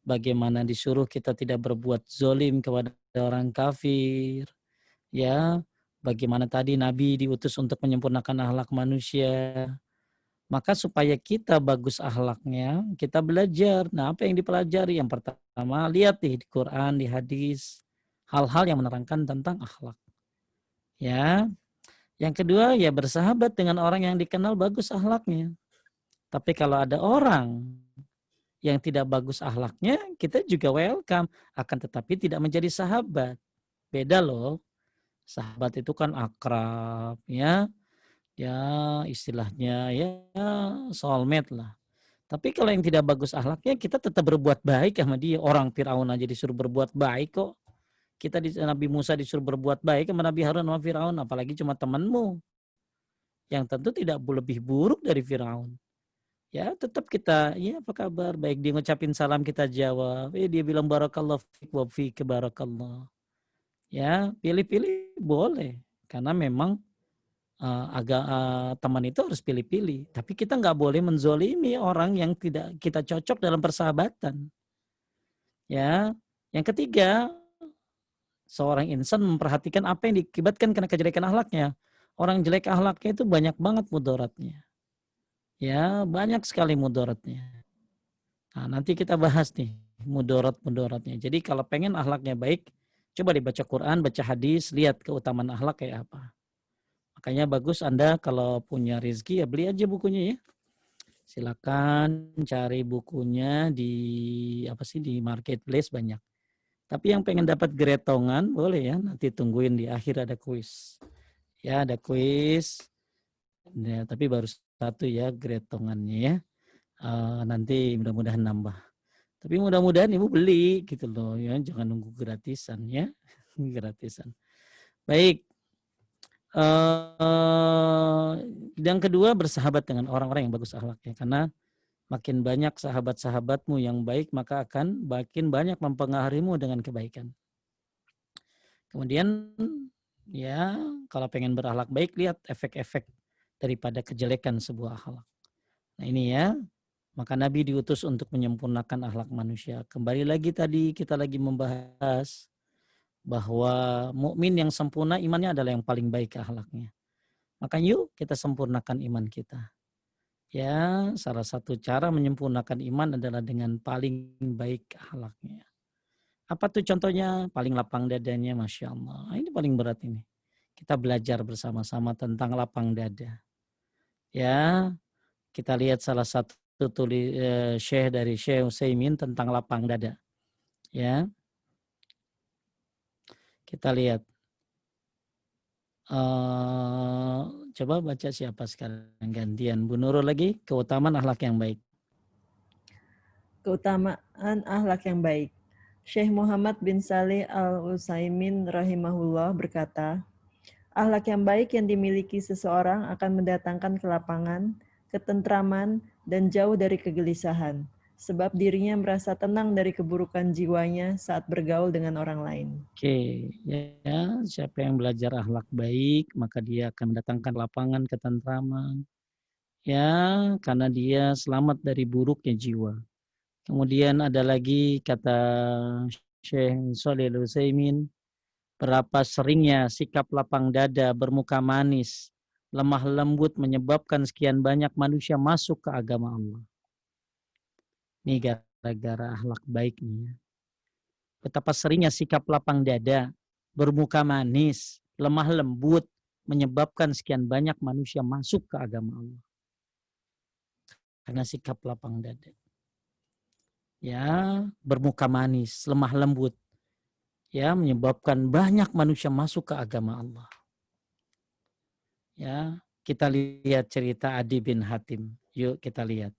bagaimana disuruh kita tidak berbuat zolim kepada orang kafir, ya, bagaimana tadi Nabi diutus untuk menyempurnakan akhlak manusia. Maka supaya kita bagus akhlaknya, kita belajar. Nah, apa yang dipelajari? Yang pertama, lihat di Quran, di hadis, hal-hal yang menerangkan tentang akhlak. Ya. Yang kedua, ya bersahabat dengan orang yang dikenal bagus akhlaknya. Tapi kalau ada orang yang tidak bagus akhlaknya, kita juga welcome. Akan tetapi tidak menjadi sahabat. Beda loh. Sahabat itu kan akrab, ya. Ya istilahnya ya soulmate lah. Tapi kalau yang tidak bagus akhlaknya, kita tetap berbuat baik sama dia. Orang Firaun aja disuruh berbuat baik kok. Kita Nabi Musa disuruh berbuat baik sama Nabi Harun sama Firaun, apalagi cuma temanmu yang tentu tidak lebih buruk dari Firaun. Ya tetap kita, ya apa kabar? Baik, dia ngucapin salam kita jawab. Dia bilang barakallahu fik wa fik barakallah. Ya pilih-pilih boleh, karena memang teman itu harus pilih-pilih. Tapi kita nggak boleh menzolimi orang yang tidak kita cocok dalam persahabatan. Ya, yang ketiga, seorang insan memperhatikan apa yang diakibatkan karena kejelekan akhlaknya. Orang jelek akhlaknya itu banyak banget mudaratnya. Ya, banyak sekali mudaratnya. Nah, nanti kita bahas nih mudarat-mudaratnya. Jadi kalau pengen akhlaknya baik, coba dibaca Quran, baca hadis, lihat keutamaan akhlak kayak apa. Makanya bagus Anda kalau punya rezeki ya beli aja bukunya ya. Silakan cari bukunya di di marketplace banyak. Tapi yang pengen dapat gretongan boleh ya, nanti tungguin di akhir ada kuis. Ya, ada kuis. Ya, tapi baru satu ya gretongannya ya. Nanti mudah-mudahan nambah. Tapi mudah-mudahan ibu beli gitu loh ya, jangan nunggu gratisan ya. Gratisan. Baik. Yang kedua bersahabat dengan orang-orang yang bagus akhlaknya, karena makin banyak sahabat-sahabatmu yang baik maka akan makin banyak mempengaruhimu dengan kebaikan. Kemudian ya kalau pengen berakhlak baik lihat efek-efek daripada kejelekan sebuah akhlak. Nah ini ya, maka Nabi diutus untuk menyempurnakan akhlak manusia. Kembali lagi tadi kita lagi membahas bahwa mukmin yang sempurna imannya adalah yang paling baik akhlaknya. Maka yuk kita sempurnakan iman kita. Ya, salah satu cara menyempurnakan iman adalah dengan paling baik akhlaknya. Apa tuh contohnya? Paling lapang dadanya, Masya Allah. Ini paling berat ini. Kita belajar bersama-sama tentang lapang dada. Ya, kita lihat salah satu syekh dari Syekh Utsaimin tentang lapang dada. Ya, kita lihat. Coba baca siapa sekarang gantian. Bu Nurul lagi, keutamaan akhlak yang baik. Keutamaan akhlak yang baik. Syekh Muhammad bin Saleh Al-Utsaimin rahimahullah berkata, akhlak yang baik yang dimiliki seseorang akan mendatangkan kelapangan, ketentraman, dan jauh dari kegelisahan, sebab dirinya merasa tenang dari keburukan jiwanya saat bergaul dengan orang lain. Oke, ya, siapa yang belajar akhlak baik, maka dia akan mendatangkan lapangan, ketentraman. Ya, karena dia selamat dari buruknya jiwa. Kemudian ada lagi kata Syekh Shalih Al-Utsaimin, berapa seringnya sikap lapang dada, bermuka manis, lemah lembut menyebabkan sekian banyak manusia masuk ke agama Allah. Ini gara-gara akhlak baik nih ya. Betapa seringnya sikap lapang dada, bermuka manis, lemah lembut, menyebabkan sekian banyak manusia masuk ke agama Allah. Karena sikap lapang dada. Ya, bermuka manis, lemah lembut. Ya, menyebabkan banyak manusia masuk ke agama Allah. Ya, kita lihat cerita Adi bin Hatim. Yuk kita lihat.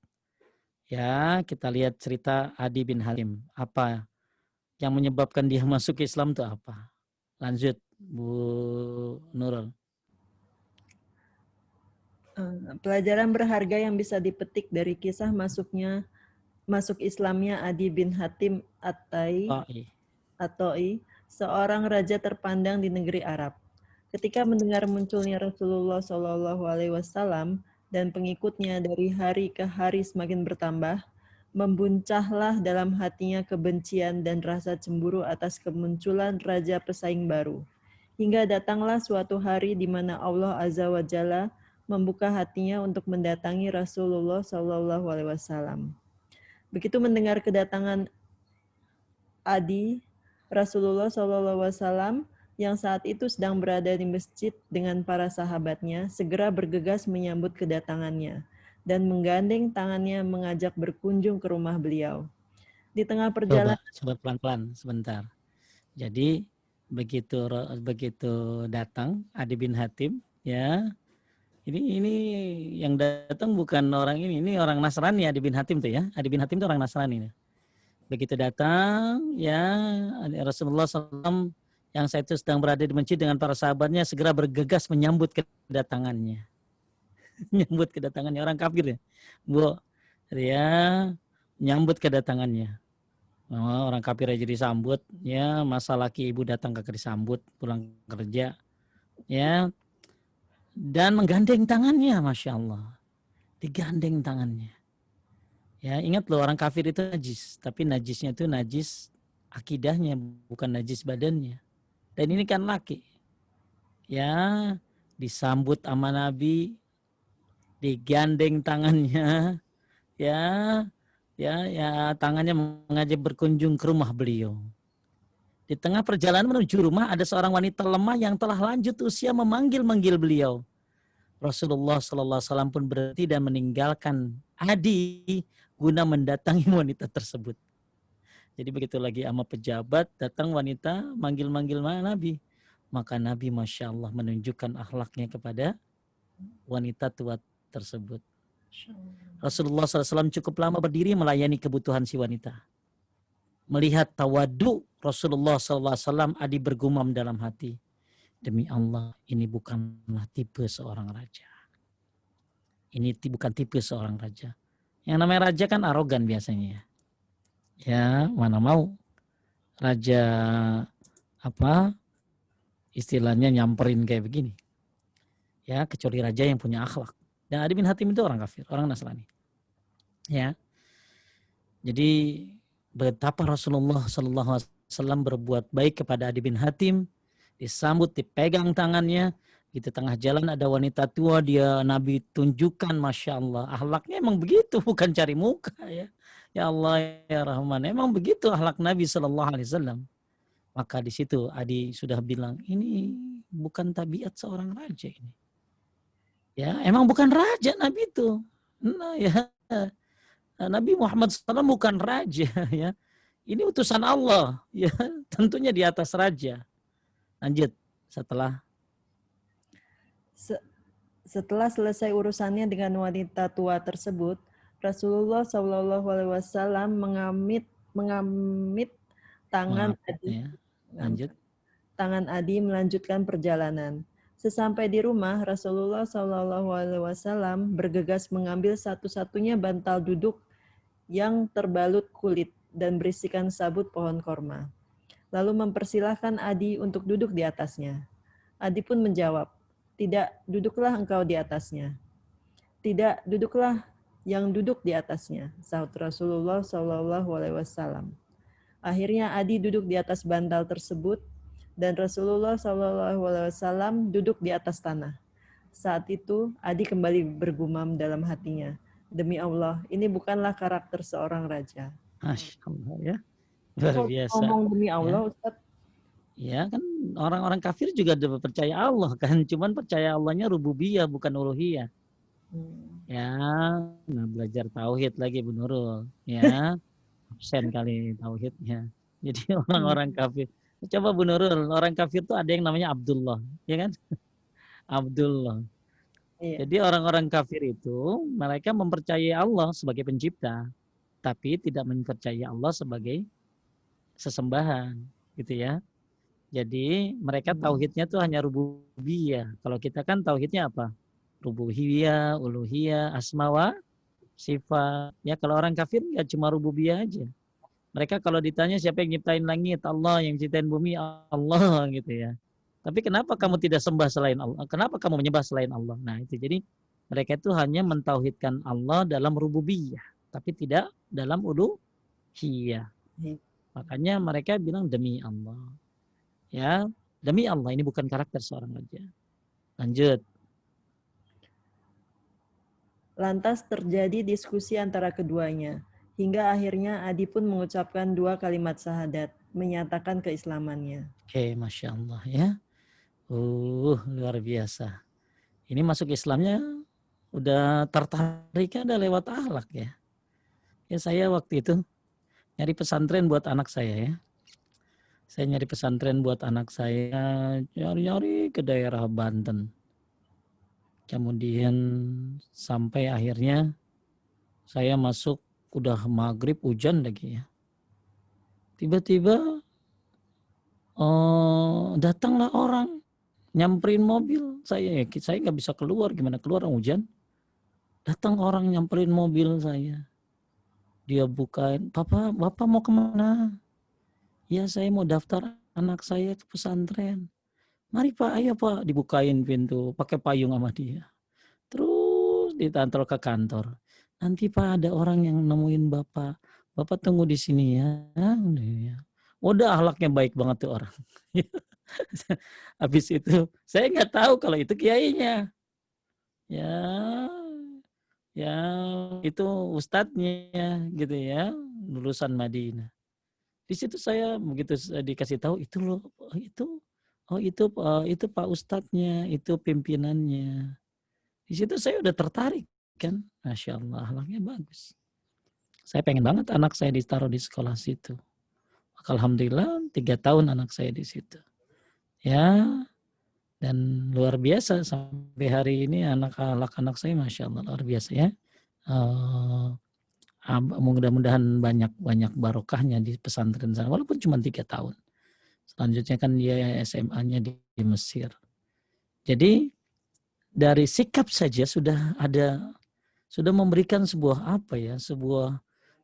Ya, kita lihat cerita Adi bin Hatim. Apa yang menyebabkan dia masuk ke Islam itu apa? Lanjut, Bu Nurul. Pelajaran berharga yang bisa dipetik dari kisah masuk Islamnya Adi bin Hatim At-Ta'i, seorang raja terpandang di negeri Arab. Ketika mendengar munculnya Rasulullah SAW dan pengikutnya dari hari ke hari semakin bertambah, membuncahlah dalam hatinya kebencian dan rasa cemburu atas kemunculan raja pesaing baru. Hingga datanglah suatu hari di mana Allah Azza wa Jalla membuka hatinya untuk mendatangi Rasulullah SAW. Begitu mendengar kedatangan Adi, Rasulullah SAW yang saat itu sedang berada di masjid dengan para sahabatnya segera bergegas menyambut kedatangannya dan menggandeng tangannya mengajak berkunjung ke rumah beliau. Di tengah perjalanan, Coba pelan-pelan sebentar. Jadi begitu datang Adi bin Hatim, ya. Ini yang datang bukan orang ini orang Nasrani Adi bin Hatim tuh ya. Adi bin Hatim itu orang Nasrani. Begitu datang, ya Rasulullah SAW yang saat itu sedang berada di masjid dengan para sahabatnya segera bergegas menyambut kedatangannya. Menyambut kedatangannya orang kafir ya. Bu, ya menyambut kedatangannya. Orang kafir aja disambut, ya masa laki ibu datang ke disambut pulang kerja, ya dan menggandeng tangannya, Masya Allah, digandeng tangannya. Ya ingat loh orang kafir itu najis, tapi najisnya itu najis akidahnya, bukan najis badannya. Dan ini kan laki, ya disambut sama Nabi, digandeng tangannya, ya ya tangannya mengajak berkunjung ke rumah beliau. Di tengah perjalanan menuju rumah ada seorang wanita lemah yang telah lanjut usia memanggil-manggil beliau. Rasulullah SAW pun berhenti dan meninggalkan Adi guna mendatangi wanita tersebut. Jadi begitu lagi sama pejabat, datang wanita manggil-manggil Nabi. Maka Nabi Masya Allah menunjukkan akhlaknya kepada wanita tua tersebut. Rasulullah SAW cukup lama berdiri melayani kebutuhan si wanita. Melihat tawadu Rasulullah SAW, Adi bergumam dalam hati, demi Allah, ini bukanlah tipe seorang raja. Ini bukan tipe seorang raja. Yang namanya raja kan arogan biasanya. Ya, mana mau raja apa istilahnya nyamperin kayak begini. Ya, kecuali raja yang punya akhlak. Dan Adi bin Hatim itu orang kafir, orang Nasrani. Ya. Jadi betapa Rasulullah SAW berbuat baik kepada Adi bin Hatim, disambut, dipegang tangannya. Di tengah jalan ada wanita tua, dia Nabi tunjukkan, Masya Allah, akhlaknya emang begitu, bukan cari muka ya. Ya Allah ya Rahman, emang begitu akhlak Nabi SAW. Maka di situ Adi sudah bilang, ini bukan tabiat seorang raja ini. Ya, emang bukan raja Nabi itu. Nah, ya. Nabi Muhammad SAW bukan raja ya. Ini utusan Allah ya, tentunya di atas raja. Lanjut Setelah selesai urusannya dengan wanita tua tersebut, Rasulullah SAW mengamit tangan Adi. Ya. Lanjut. Tangan Adi melanjutkan perjalanan. Sesampai di rumah, Rasulullah SAW bergegas mengambil satu-satunya bantal duduk yang terbalut kulit dan berisikan sabut pohon korma. Lalu mempersilahkan Adi untuk duduk di atasnya. Adi pun menjawab, tidak, duduklah engkau di atasnya. Tidak, duduklah yang duduk di atasnya, sahut Rasulullah SAW. Akhirnya Adi duduk di atas bantal tersebut, dan Rasulullah SAW duduk di atas tanah. Saat itu, Adi kembali bergumam dalam hatinya, demi Allah, ini bukanlah karakter seorang raja. Masya Allah ya. Luar biasa. Ngomong demi Allah, Ustaz. Ya kan orang-orang kafir juga percaya Allah kan, cuman percaya Allahnya rububiyah bukan uluhiyah. Ya, nah belajar tauhid lagi Bu Nurul. Ya, absen kali tauhidnya. Jadi orang-orang kafir. Coba Bu Nurul, orang kafir tuh ada yang namanya Abdullah, ya kan? Abdullah. Iya. Jadi orang-orang kafir itu mereka mempercayai Allah sebagai pencipta, tapi tidak mempercayai Allah sebagai sesembahan, gitu ya. Jadi mereka tauhidnya tuh hanya rububiyah. Kalau kita kan tauhidnya apa? Rububiyah, uluhiyah, asma wa sifat. Ya kalau orang kafir nggak cuma rububiyah aja. Mereka kalau ditanya siapa yang nyiptain langit, Allah, yang ciptain bumi, Allah gitu ya. Tapi kenapa kamu tidak sembah selain Allah? Kenapa kamu menyembah selain Allah? Nah itu jadi mereka itu hanya mentauhidkan Allah dalam rububiyah, tapi tidak dalam uluhiyah. Makanya mereka bilang demi Allah. Ya, demi Allah, ini bukan karakter seorang raja. Lanjut. Lantas terjadi diskusi antara keduanya. Hingga akhirnya Adi pun mengucapkan 2 kalimat syahadat, menyatakan keislamannya. Oke, Masya Allah ya. Luar biasa. Ini masuk Islamnya udah tertariknya udah lewat akhlak ya. Ya saya waktu itu nyari pesantren buat anak saya ya. Saya nyari pesantren buat anak saya, nyari-nyari ke daerah Banten. Kemudian sampai akhirnya saya masuk udah maghrib hujan lagi ya. Tiba-tiba datanglah orang nyamperin mobil saya nggak bisa keluar, gimana keluar hujan. Datang orang nyamperin mobil saya. Dia bukain, Bapak mau kemana? Ya saya mau daftar anak saya ke pesantren. Mari Pak, ayo Pak. Dibukain pintu, pakai payung sama dia. Terus ditantol ke kantor. Nanti Pak ada orang yang nemuin Bapak. Bapak tunggu di sini ya. Udah akhlaknya baik banget tuh orang. Habis itu saya nggak tahu kalau itu kiainya. Ya Ya, itu ustadznya gitu ya, lulusan Madinah. Di situ saya begitu dikasih tahu itu loh, itu Pak Ustadznya, itu pimpinannya. Di situ saya udah tertarik kan, Masya Allah, akhlaknya bagus. Saya pengen banget anak saya ditaruh di sekolah situ. Alhamdulillah 3 tahun anak saya di situ. Ya, dan luar biasa sampai hari ini anak saya Masya Allah luar biasa ya. Mudah-mudahan banyak barokahnya di pesantren sana walaupun cuma 3 tahun. Selanjutnya kan dia SMA-nya di Mesir. Jadi dari sikap saja sudah memberikan sebuah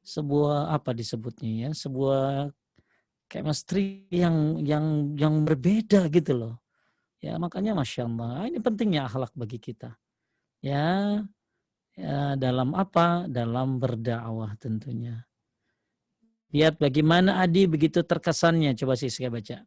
sebuah apa disebutnya ya, sebuah chemistry yang berbeda gitu loh. Ya makanya Masya Allah, ini pentingnya akhlak bagi kita. Ya, dalam apa? Dalam berdakwah tentunya. Lihat bagaimana Adi begitu terkesannya. Coba sih saya baca.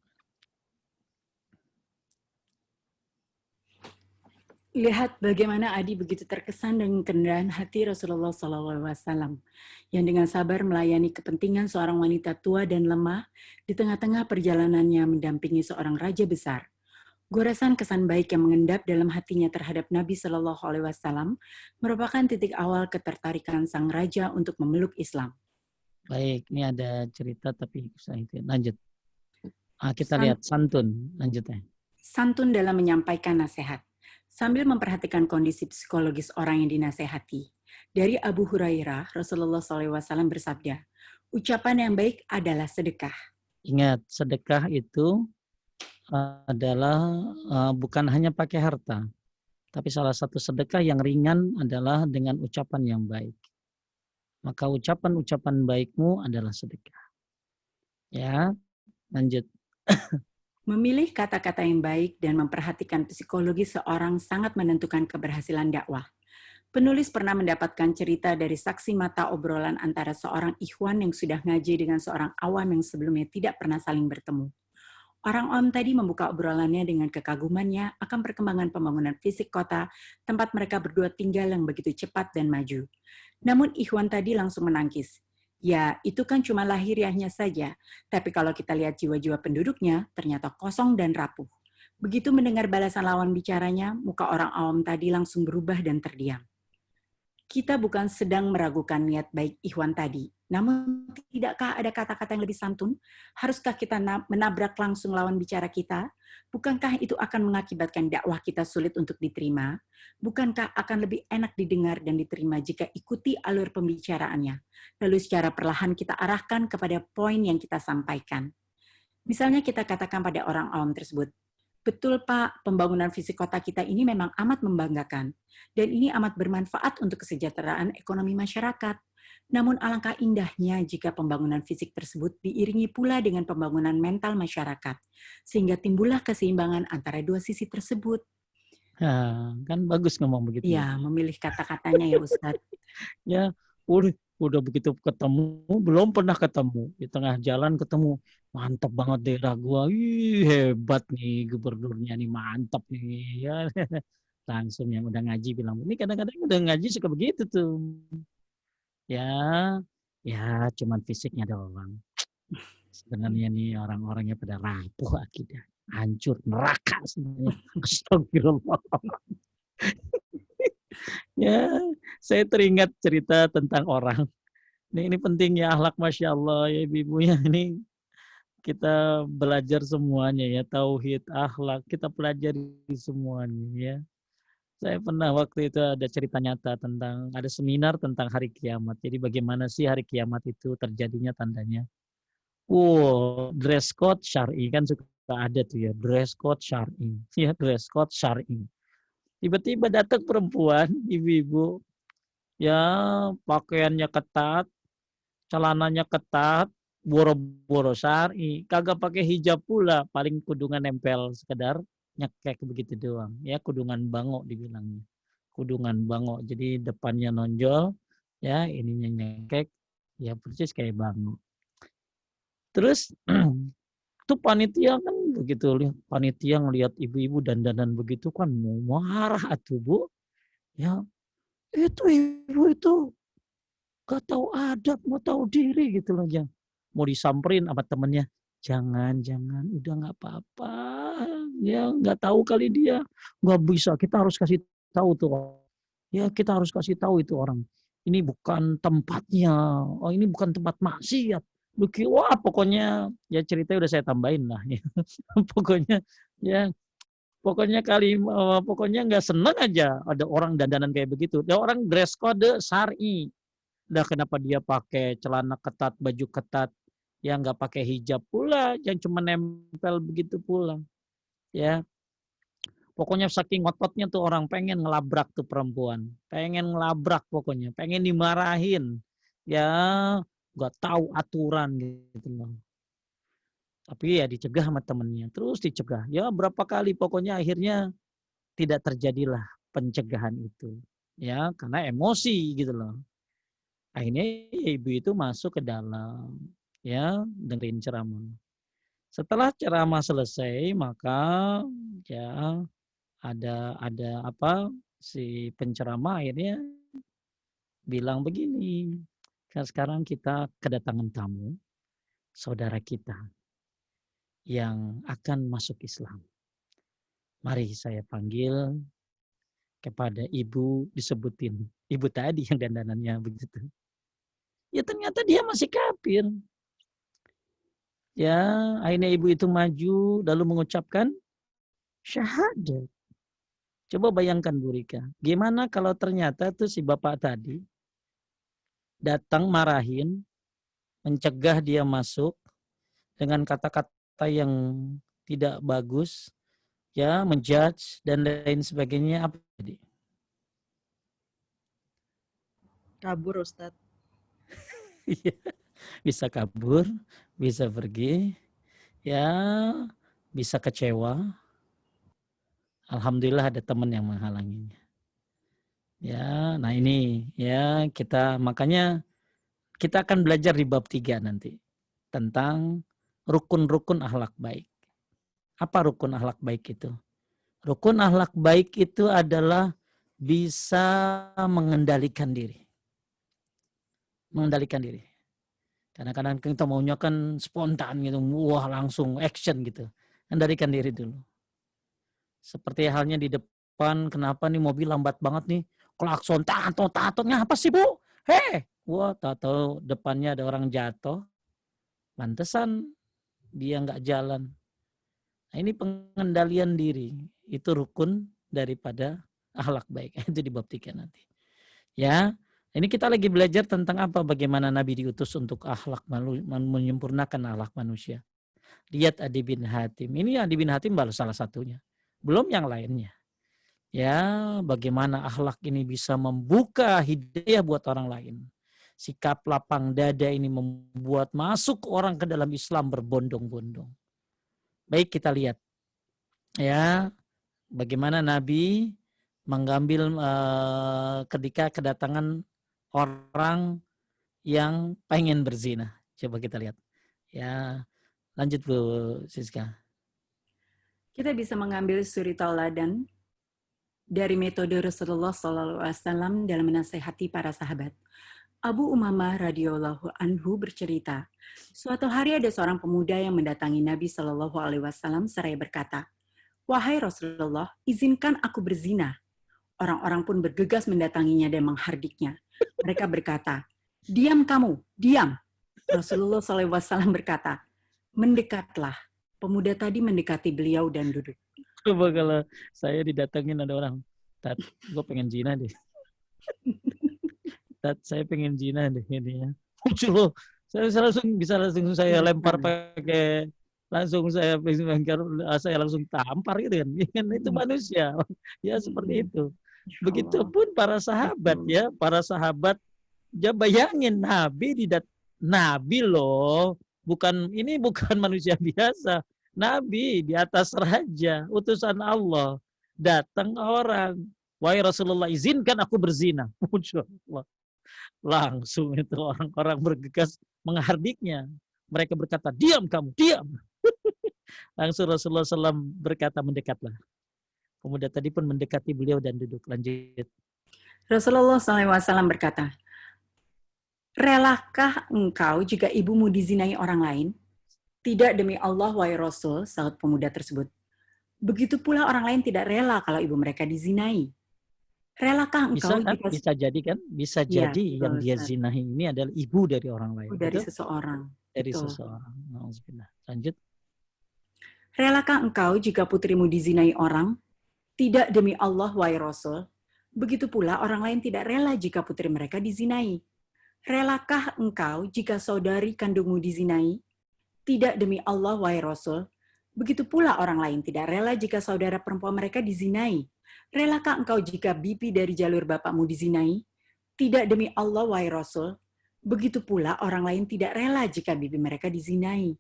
Lihat bagaimana Adi begitu terkesan dengan kerendahan hati Rasulullah SAW yang dengan sabar melayani kepentingan seorang wanita tua dan lemah di tengah-tengah perjalanannya mendampingi seorang raja besar. Goresan kesan baik yang mengendap dalam hatinya terhadap Nabi Shallallahu Alaihi Wasallam merupakan titik awal ketertarikan sang raja untuk memeluk Islam. Baik, ini ada cerita tapi lanjut. Kita lihat santun, lanjutnya. Santun dalam menyampaikan nasihat. Sambil memperhatikan kondisi psikologis orang yang dinasehati. Dari Abu Hurairah, Rasulullah SAW bersabda, ucapan yang baik adalah sedekah. Ingat, sedekah itu adalah bukan hanya pakai harta, tapi salah satu sedekah yang ringan adalah dengan ucapan yang baik. Maka ucapan-ucapan baikmu adalah sedekah. Ya, lanjut. Memilih kata-kata yang baik dan memperhatikan psikologi seorang sangat menentukan keberhasilan dakwah. Penulis pernah mendapatkan cerita dari saksi mata obrolan antara seorang ikhwan yang sudah ngaji dengan seorang awam yang sebelumnya tidak pernah saling bertemu. Orang awam tadi membuka obrolannya dengan kekagumannya akan perkembangan pembangunan fisik kota tempat mereka berdua tinggal yang begitu cepat dan maju. Namun ikhwan tadi langsung menangkis. Ya, itu kan cuma lahiriahnya saja, tapi kalau kita lihat jiwa-jiwa penduduknya, ternyata kosong dan rapuh. Begitu mendengar balasan lawan bicaranya, muka orang awam tadi langsung berubah dan terdiam. Kita bukan sedang meragukan niat baik ikhwan tadi, namun tidakkah ada kata-kata yang lebih santun? Haruskah kita menabrak langsung lawan bicara kita? Bukankah itu akan mengakibatkan dakwah kita sulit untuk diterima? Bukankah akan lebih enak didengar dan diterima jika ikuti alur pembicaraannya? Lalu secara perlahan kita arahkan kepada poin yang kita sampaikan. Misalnya kita katakan pada orang awam tersebut, betul Pak, pembangunan fisik kota kita ini memang amat membanggakan. Dan ini amat bermanfaat untuk kesejahteraan ekonomi masyarakat. Namun alangkah indahnya jika pembangunan fisik tersebut diiringi pula dengan pembangunan mental masyarakat. Sehingga timbullah keseimbangan antara dua sisi tersebut. Kan bagus ngomong begitu. Ya, memilih kata-katanya ya Ustadz. Ya, udah begitu ketemu, belum pernah ketemu. Di tengah jalan ketemu, mantap banget daerah gua. Ih, hebat nih gubernurnya nih, mantap nih. Ya, langsung yang udah ngaji bilang, ini kadang-kadang udah ngaji suka begitu tuh. Ya cuman fisiknya doang. Sebenarnya nih orang-orangnya pada rapuh akidah, hancur neraka sebenarnya. Astagfirullah. Ya, saya teringat cerita tentang orang. Ini pentingnya akhlak, Masya Allah ya ibu ya. Ini kita belajar semuanya ya, tauhid, akhlak, kita pelajari semuanya ya. Saya pernah waktu itu ada cerita nyata tentang, ada seminar tentang hari kiamat. Jadi bagaimana sih hari kiamat itu terjadinya tandanya. Dress code syar'i kan suka ada tuh ya, dress code syar'i. Ya, dress code syar'i. Tiba-tiba datang perempuan, ibu-ibu, ya pakaiannya ketat, celananya ketat, boro-boro syar'i, kagak pakai hijab pula, paling kudungan nempel sekedar nyekek begitu doang. Ya, kudungan bango dibilangnya. Kudungan bango. Jadi depannya nonjol, ya ininya nyekek, ya persis kayak bango. Terus itu panitia kan begitu, panitia ngelihat ibu-ibu dandanan begitu kan mau marah atuh Bu. Ya, Itu ibu itu gak tahu adab, mau tahu diri gitu loh. Mau disamperin sama temennya, jangan, udah nggak apa-apa. Ya nggak tahu kali dia, nggak bisa. Kita harus kasih tahu tuh. Ya kita harus kasih tahu itu orang. Ini bukan tempatnya. Oh ini bukan tempat maksiat. Wah pokoknya ya ceritanya udah saya tambahin lah. Ya. Pokoknya ya pokoknya nggak seneng aja ada orang dandanan kayak begitu. Ada orang dress code syar'i. Udah kenapa dia pakai celana ketat, baju ketat, yang nggak pakai hijab pula, yang cuma nempel begitu pula. Ya, pokoknya saking ngototnya tuh orang pengen ngelabrak tuh perempuan, pengen ngelabrak pokoknya, pengen dimarahin. Ya, nggak tahu aturan gitu loh. Tapi ya dicegah sama temennya, terus dicegah. Ya berapa kali pokoknya akhirnya tidak terjadilah pencegahan itu. Ya, karena emosi gitu loh. Akhirnya ibu itu masuk ke dalam, ya dengerin ceramah. Setelah ceramah selesai, maka ya ada apa si penceramah akhirnya bilang begini, sekarang kita kedatangan tamu, saudara kita yang akan masuk Islam. Mari saya panggil kepada ibu, disebutin ibu tadi yang dandanannya begitu. Ya ternyata dia masih kafir. Ya, akhirnya ibu itu maju lalu mengucapkan syahadat. Coba bayangkan Bu Rika, gimana kalau ternyata tuh si bapak tadi datang marahin, mencegah dia masuk dengan kata-kata yang tidak bagus, ya, menjudge dan lain sebagainya, apa tadi? Kabur Ustadz. Bisa kabur, bisa pergi, ya, bisa kecewa. Alhamdulillah ada teman yang menghalanginya. Ya, nah ini ya makanya kita akan belajar di bab 3 nanti tentang rukun-rukun akhlak baik. Apa rukun akhlak baik itu? Rukun akhlak baik itu adalah bisa mengendalikan diri. Mengendalikan diri. Kadang-kadang kita maunya kan spontan gitu, wah langsung action gitu. Kendalikan diri dulu. Seperti halnya di depan, kenapa nih mobil lambat banget nih? Klakson, tato-tatonya apa sih Bu? Wah tato depannya ada orang jatuh. Pantesan dia nggak jalan. Nah ini pengendalian diri. Itu rukun daripada akhlak baik. Itu di bab 3 nanti. Ya, ini kita lagi belajar tentang apa? Bagaimana Nabi diutus untuk akhlak menyempurnakan akhlak manusia. Lihat Adi bin Hatim. Ini Adi bin Hatim baru salah satunya. Belum yang lainnya. Ya, bagaimana akhlak ini bisa membuka hidayah buat orang lain. Sikap lapang dada ini membuat masuk orang ke dalam Islam berbondong-bondong. Baik, kita lihat. Ya, bagaimana Nabi mengambil ketika kedatangan orang yang pengen berzina. Coba kita lihat. Ya, lanjut Bu Siska. Kita bisa mengambil suri tauladan dari metode Rasulullah SAW dalam menasehati para sahabat. Abu Umamah radhiyallahu anhu bercerita, suatu hari ada seorang pemuda yang mendatangi Nabi Shallallahu Alaihi Wasallam seraya berkata, "Wahai Rasulullah, izinkan aku berzina." Orang-orang pun bergegas mendatanginya dan menghardiknya. Mereka berkata, "Diam kamu, diam." Rasulullah SAW berkata, "Mendekatlah." Pemuda tadi mendekati beliau dan duduk. Coba kalau saya didatengin ada orang, Tat, gue pengen zina deh. Tat, saya pengen zina deh ini ya. Muncul saya langsung saya lempar pakai langsung saya langsung tampar gitu kan. Itu manusia. Ya seperti itu. Begitupun para sahabat ya, para sahabat ya bayangin Nabi loh, bukan manusia biasa. Nabi di atas raja, utusan Allah. Datang orang, wahai Rasulullah izinkan aku berzina. Langsung itu orang-orang bergegas menghardiknya. Mereka berkata, diam kamu, diam. Langsung Rasulullah SAW berkata, mendekatlah. Pemuda tadi pun mendekati beliau dan duduk. Lanjut. Rasulullah SAW berkata, relakah engkau jika ibumu dizinai orang lain? Tidak demi Allah, wahai Rasul, sahut pemuda tersebut. Begitu pula orang lain tidak rela kalau ibu mereka dizinai. Relakah engkau Bisa kan? jika... Bisa jadi kan? Bisa Ya, jadi betul, yang dia Ustaz. zinahi ini adalah ibu dari orang lain. Dari Betul? seseorang. Dari Betul. seseorang. Nauzubillah. Lanjut. Relakah engkau jika putrimu dizinai orang? Tidak demi Allah, wahai Rasul. Begitu pula orang lain tidak rela jika putri mereka dizinai. Relakah engkau jika saudari kandungmu dizinai? Tidak demi Allah, wahai Rasul. Begitu pula orang lain tidak rela jika saudara perempuan mereka dizinai. Relakah engkau jika bibi dari jalur bapakmu dizinai? Tidak demi Allah, wahai Rasul. Begitu pula orang lain tidak rela jika bibi mereka dizinai.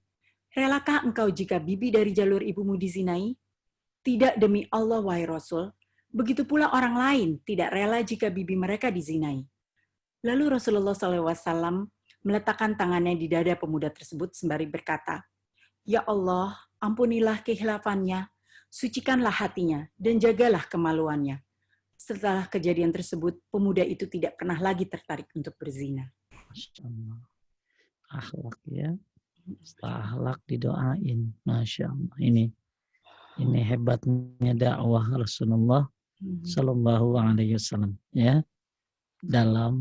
Relakah engkau jika bibi dari jalur ibumu dizinai? Tidak demi Allah, wahai Rasul. Begitu pula orang lain tidak rela jika bibi mereka dizinai. Lalu Rasulullah SAW meletakkan tangannya di dada pemuda tersebut sembari berkata, Ya Allah, ampunilah kehilafannya, sucikanlah hatinya, dan jagalah kemaluannya. Setelah kejadian tersebut, pemuda itu tidak pernah lagi tertarik untuk berzina. Masya Allah. Akhlak ya. Setelah akhlak didoain. Masya Allah. Ini hebatnya dakwah Rasulullah Sallallahu Alaihi Wasallam ya, dalam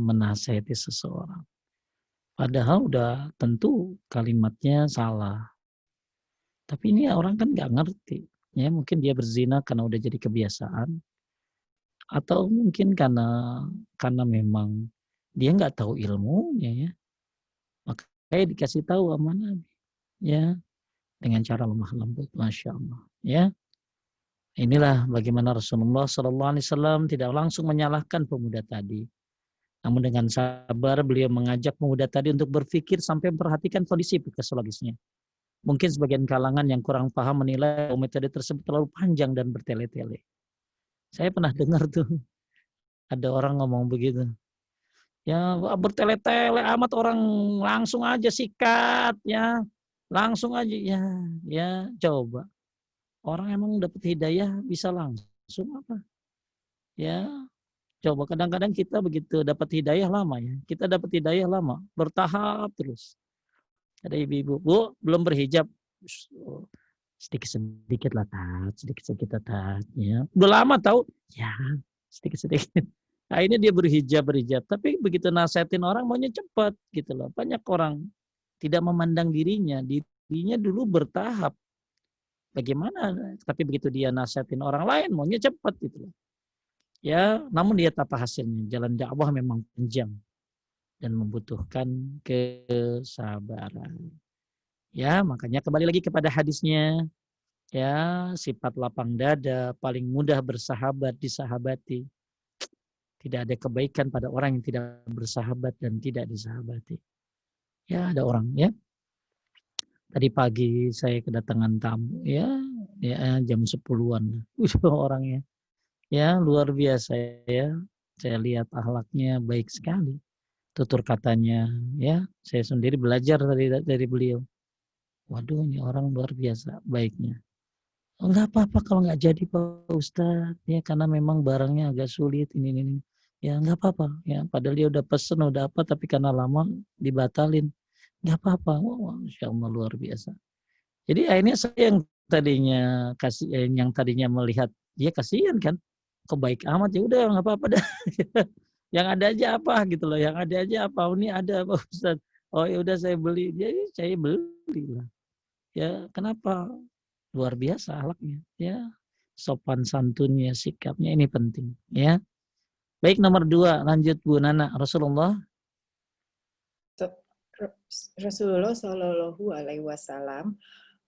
menasihati seseorang. Padahal udah tentu kalimatnya salah. Tapi ini orang kan nggak ngerti. Ya, mungkin dia berzina karena udah jadi kebiasaan, atau mungkin karena memang dia nggak tahu ilmunya ya. Makanya dikasih tahu sama Nabi ya, dengan cara lemah lembut, Masya Allah ya. Inilah bagaimana Rasulullah SAW tidak langsung menyalahkan pemuda tadi. Namun dengan sabar beliau mengajak pemuda tadi untuk berpikir sampai memperhatikan kondisi psikologisnya. Mungkin sebagian kalangan yang kurang paham menilai metode tersebut terlalu panjang dan bertele-tele. Saya pernah dengar tuh ada orang ngomong begitu. Ya bertele-tele amat, orang langsung aja sikat ya. Langsung aja ya coba. Orang emang dapat hidayah bisa langsung apa? Ya, coba kadang-kadang kita begitu dapat hidayah lama ya. Kita dapat hidayah lama, bertahap terus. Ada ibu-ibu, Bu, belum berhijab. Sedikit-sedikit lah, sedikit-sedikit ya. Udah lama tahu? Ya, sedikit-sedikit. Akhirnya dia berhijab. Tapi begitu nasihatin orang maunya cepat gitu loh. Banyak orang tidak memandang dirinya dulu bertahap. Bagaimana? Tapi begitu dia nasihatin orang lain, maunya cepat gitu. Ya, namun dia tata hasilnya. Jalan dakwah memang panjang dan membutuhkan kesabaran. Ya, makanya kembali lagi kepada hadisnya. Ya, sifat lapang dada, paling mudah bersahabat, disahabati. Tidak ada kebaikan pada orang yang tidak bersahabat dan tidak disahabati. Ya, ada orang ya. Tadi pagi saya kedatangan tamu ya jam 10-an. Orangnya ya luar biasa ya. Saya lihat akhlaknya baik sekali. Tutur katanya ya, saya sendiri belajar dari beliau. Waduh, ini orang luar biasa baiknya. Enggak apa-apa kalau enggak jadi Pak Ustadz ya, karena memang barangnya agak sulit ini. Ya enggak apa-apa ya, padahal dia udah pesen udah apa, tapi karena lama dibatalin. Enggak apa-apa. Wah, Masya Allah luar biasa. Jadi akhirnya saya yang tadinya melihat dia kasihan kan, kok baik amat, ya udah nggak apa-apa dah. Yang ada aja apa gitu loh, yang ada aja apa, ini ada Pak Ustaz. Oh ya udah saya beli, jadi saya beli lah. Ya kenapa? Luar biasa akhlaknya, ya sopan santunnya, sikapnya ini penting, ya. Baik, nomor 2, lanjut Bu Nana. Rasulullah Shallallahu Alaihi Wasallam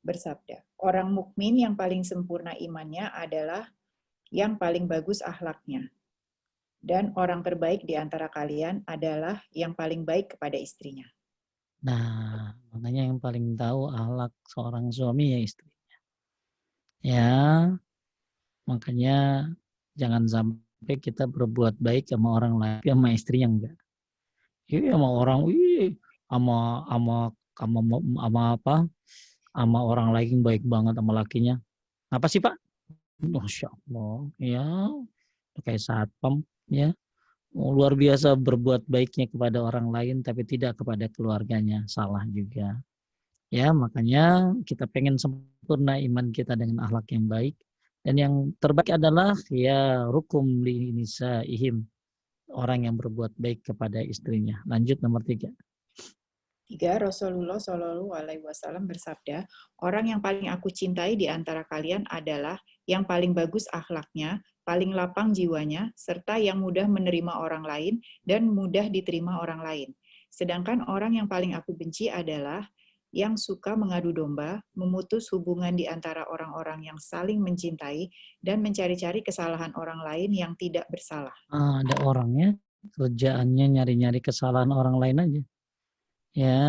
bersabda, orang mukmin yang paling sempurna imannya adalah yang paling bagus akhlaknya. Dan orang terbaik di antara kalian adalah yang paling baik kepada istrinya. Nah, makanya yang paling tahu akhlak seorang suami ya istrinya. Ya, makanya jangan sampai kita berbuat baik sama orang lain, sama istri yang enggak. Iya, sama orang, sama orang lain baik banget sama lakinya. Apa sih Pak? Masya Allah, ya pakai satpam, ya. Luar biasa berbuat baiknya kepada orang lain tapi tidak kepada keluarganya, salah juga. Ya, makanya kita pengen sempurna iman kita dengan akhlak yang baik, dan yang terbaik adalah ya rukum li nisaihim, orang yang berbuat baik kepada istrinya. Lanjut nomor 3. 3. Rasulullah Shallallahu Alaihi Wasallam bersabda, orang yang paling aku cintai di antara kalian adalah yang paling bagus akhlaknya, paling lapang jiwanya, serta yang mudah menerima orang lain dan mudah diterima orang lain. Sedangkan orang yang paling aku benci adalah yang suka mengadu domba, memutus hubungan di antara orang-orang yang saling mencintai, dan mencari-cari kesalahan orang lain yang tidak bersalah. Ada orangnya kerjaannya nyari-nyari kesalahan orang lain aja. Ya,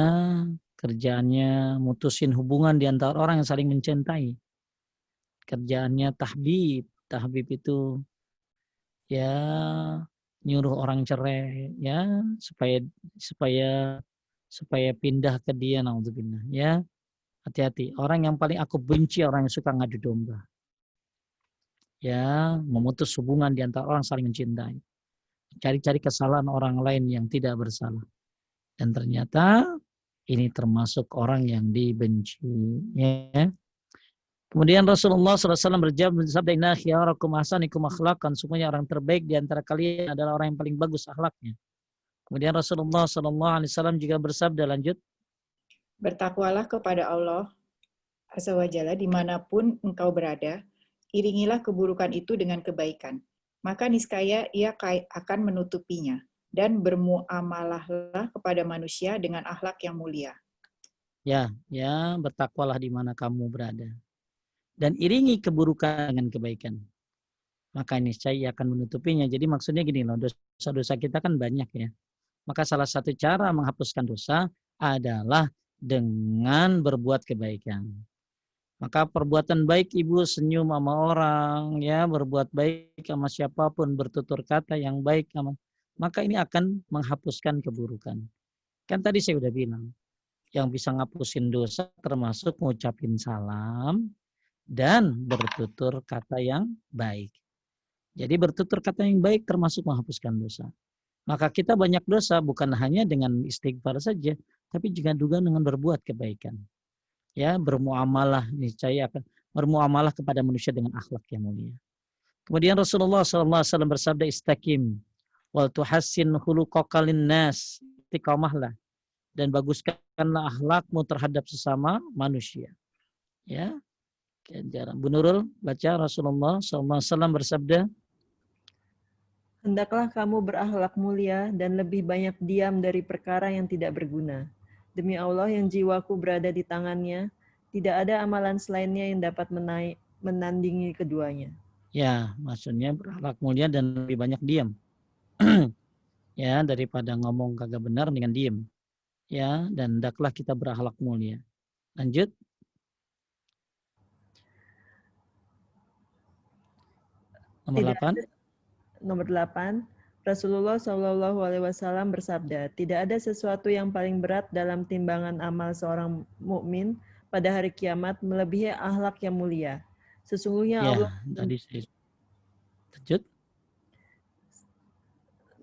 kerjaannya mutusin hubungan di antara orang yang saling mencintai. Kerjaannya tahbib. Tahbib itu ya nyuruh orang cerai, ya supaya pindah ke dia, naudzubillah. Ya, hati-hati. Orang yang paling aku benci orang yang suka ngadu domba. Ya, memutus hubungan di antara orang saling mencintai. Cari-cari kesalahan orang lain yang tidak bersalah. Dan ternyata ini termasuk orang yang dibenci. Ya. Kemudian Rasulullah SAW bersabda, "Inna khiyarakum ahsanikum akhlaqan." Sungguhnya orang terbaik di antara kalian adalah orang yang paling bagus akhlaknya. Kemudian Rasulullah SAW juga bersabda, lanjut. Bertakwalah kepada Allah Azza wa Jalla dimanapun engkau berada, iringilah keburukan itu dengan kebaikan. Maka niscaya ia akan menutupinya. Dan bermuamalahlah kepada manusia dengan akhlak yang mulia. Ya, bertakwalah di mana kamu berada. Dan iringi keburukan dengan kebaikan. Maka niscaya akan menutupinya. Jadi maksudnya gini loh, dosa-dosa kita kan banyak ya. Maka salah satu cara menghapuskan dosa adalah dengan berbuat kebaikan. Maka perbuatan baik ibu senyum sama orang, ya berbuat baik sama siapapun, bertutur kata yang baik sama, maka ini akan menghapuskan keburukan. Kan tadi saya udah bilang, yang bisa ngapusin dosa termasuk ngucapin salam dan bertutur kata yang baik. Jadi bertutur kata yang baik termasuk menghapuskan dosa. Maka kita banyak dosa bukan hanya dengan istighfar saja, tapi juga dengan berbuat kebaikan. Ya, bermuamalah niscaya akan bermuamalah kepada manusia dengan akhlak yang mulia. Kemudian Rasulullah SAW bersabda, "Istaqim wal tuhassin khuluqaka linnas." Istiqamahlah dan baguskanlah akhlakmu terhadap sesama manusia. Ya. Bu Nurul baca, Rasulullah SAW bersabda, hendaklah kamu berakhlak mulia dan lebih banyak diam dari perkara yang tidak berguna. Demi Allah yang jiwaku berada di tangannya, tidak ada amalan selainnya yang dapat menandingi keduanya. Ya, maksudnya berakhlak mulia dan lebih banyak diam. Ya, daripada ngomong kagak benar dengan diam. Ya, dan hendaklah kita berakhlak mulia. Lanjut. Nomor 8. Rasulullah SAW bersabda, tidak ada sesuatu yang paling berat dalam timbangan amal seorang mukmin pada hari kiamat melebihi akhlak yang mulia. Sesungguhnya Allah. Tadi saya lanjut.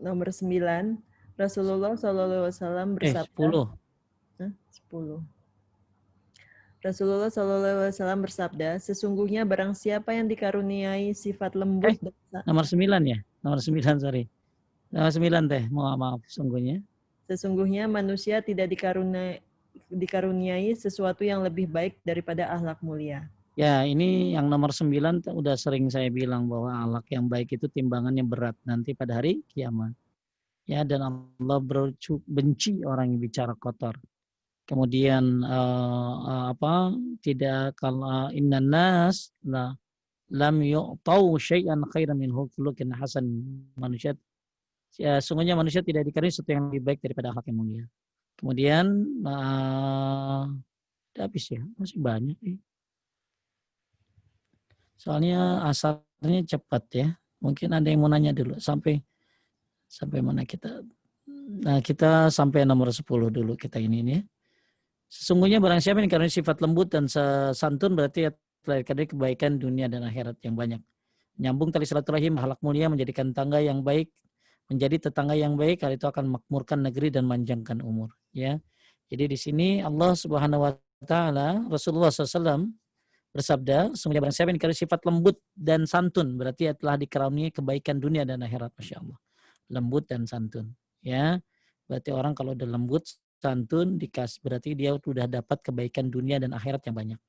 Nomor 9. Rasulullah SAW bersabda. 10. Rasulullah SAW bersabda, sesungguhnya barang siapa yang dikaruniai sifat lembut. Nomor 9 ya? Nomor 9, sorry. Nomor 9 teh, maaf, sesungguhnya. Sesungguhnya manusia tidak dikaruniai sesuatu yang lebih baik daripada akhlak mulia. Ya, ini yang nomor 9 udah sering saya bilang bahwa akhlak yang baik itu timbangannya berat nanti pada hari kiamat. Ya, dan Allah benci orang yang bicara kotor. Kemudian tidak kalau innan nas lam yu'tau syai'an khairan min khuluqin hasan. Manusia sungguhnya manusia tidak dikaruniai sesuatu yang lebih baik daripada akhlak yang mulia. Kemudian habis ya, masih banyak nih. Soalnya asarnya cepat ya. Mungkin ada yang mau nanya dulu sampai mana kita. Nah, kita sampai nomor 10 dulu kita ini ya. Sesungguhnya barang siapa yang dikaruniai sifat lembut dan santun berarti dari kebaikan dunia dan akhirat yang banyak. Nyambung tali silaturahim, akhlak mulia, menjadikan tangga yang baik, menjadi tetangga yang baik, hal itu akan makmurkan negeri dan manjangkan umur. Ya, jadi di sini Allah Subhanahu Wa Taala, Rasulullah SAW bersabda, sungguhnya barang siapa yang dikasih sifat lembut dan santun, berarti telah dikaruniai kebaikan dunia dan akhirat, masya Allah. Lembut dan santun, ya. Berarti orang kalau udah lembut, santun, berarti dia sudah dapat kebaikan dunia dan akhirat yang banyak.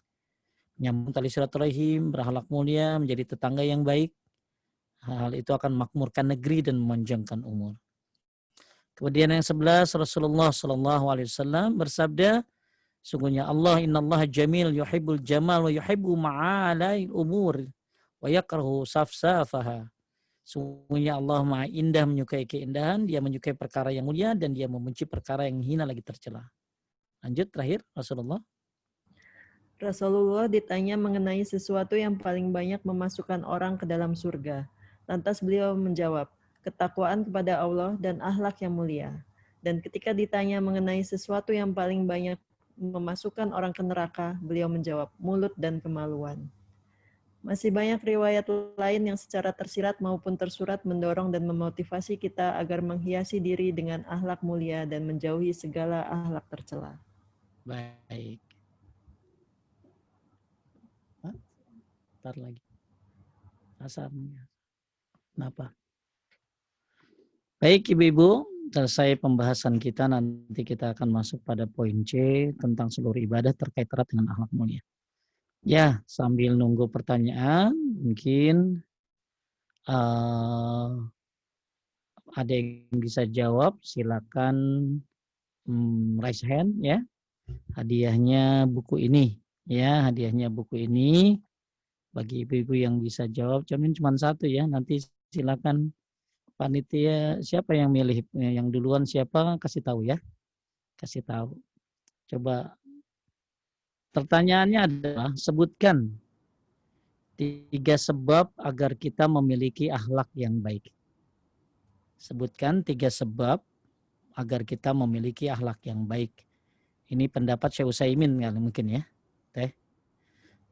Nyambung tali silaturahim, berakhlak mulia, menjadi tetangga yang baik. Hal itu akan makmurkan negeri dan memanjangkan umur. Kemudian yang 11, Rasulullah SAW bersabda, sungguhnya Allah, innallaha jamil yuhibbul jamal wa yuhibbu ma'alai umur wa yakrahu safsafaha. Sungguhnya Allah Maha Indah, menyukai keindahan, Dia menyukai perkara yang mulia dan Dia membenci perkara yang hina lagi tercela. Lanjut terakhir Rasulullah. Rasulullah ditanya mengenai sesuatu yang paling banyak memasukkan orang ke dalam surga. Lantas beliau menjawab, ketakwaan kepada Allah dan akhlak yang mulia. Dan ketika ditanya mengenai sesuatu yang paling banyak memasukkan orang ke neraka, beliau menjawab, mulut dan kemaluan. Masih banyak riwayat lain yang secara tersirat maupun tersurat mendorong dan memotivasi kita agar menghiasi diri dengan akhlak mulia dan menjauhi segala akhlak tercela. Baik. Ntar lagi. Asarnya. Kenapa? Baik Ibu-Ibu, selesai pembahasan kita, nanti kita akan masuk pada poin C tentang seluruh ibadah terkait erat dengan akhlak mulia. Ya, sambil nunggu pertanyaan, mungkin ada yang bisa jawab, silakan raise hand ya. Hadiahnya buku ini, ya, hadiahnya buku ini. Bagi ibu-ibu yang bisa jawab, cuma satu ya. Nanti silakan panitia siapa yang milih, yang duluan siapa kasih tahu ya. Kasih tahu. Coba pertanyaannya adalah sebutkan 3 sebab agar kita memiliki akhlak yang baik. Sebutkan 3 sebab agar kita memiliki akhlak yang baik. Ini pendapat Syekh Utsaimin kali mungkin ya. Teh.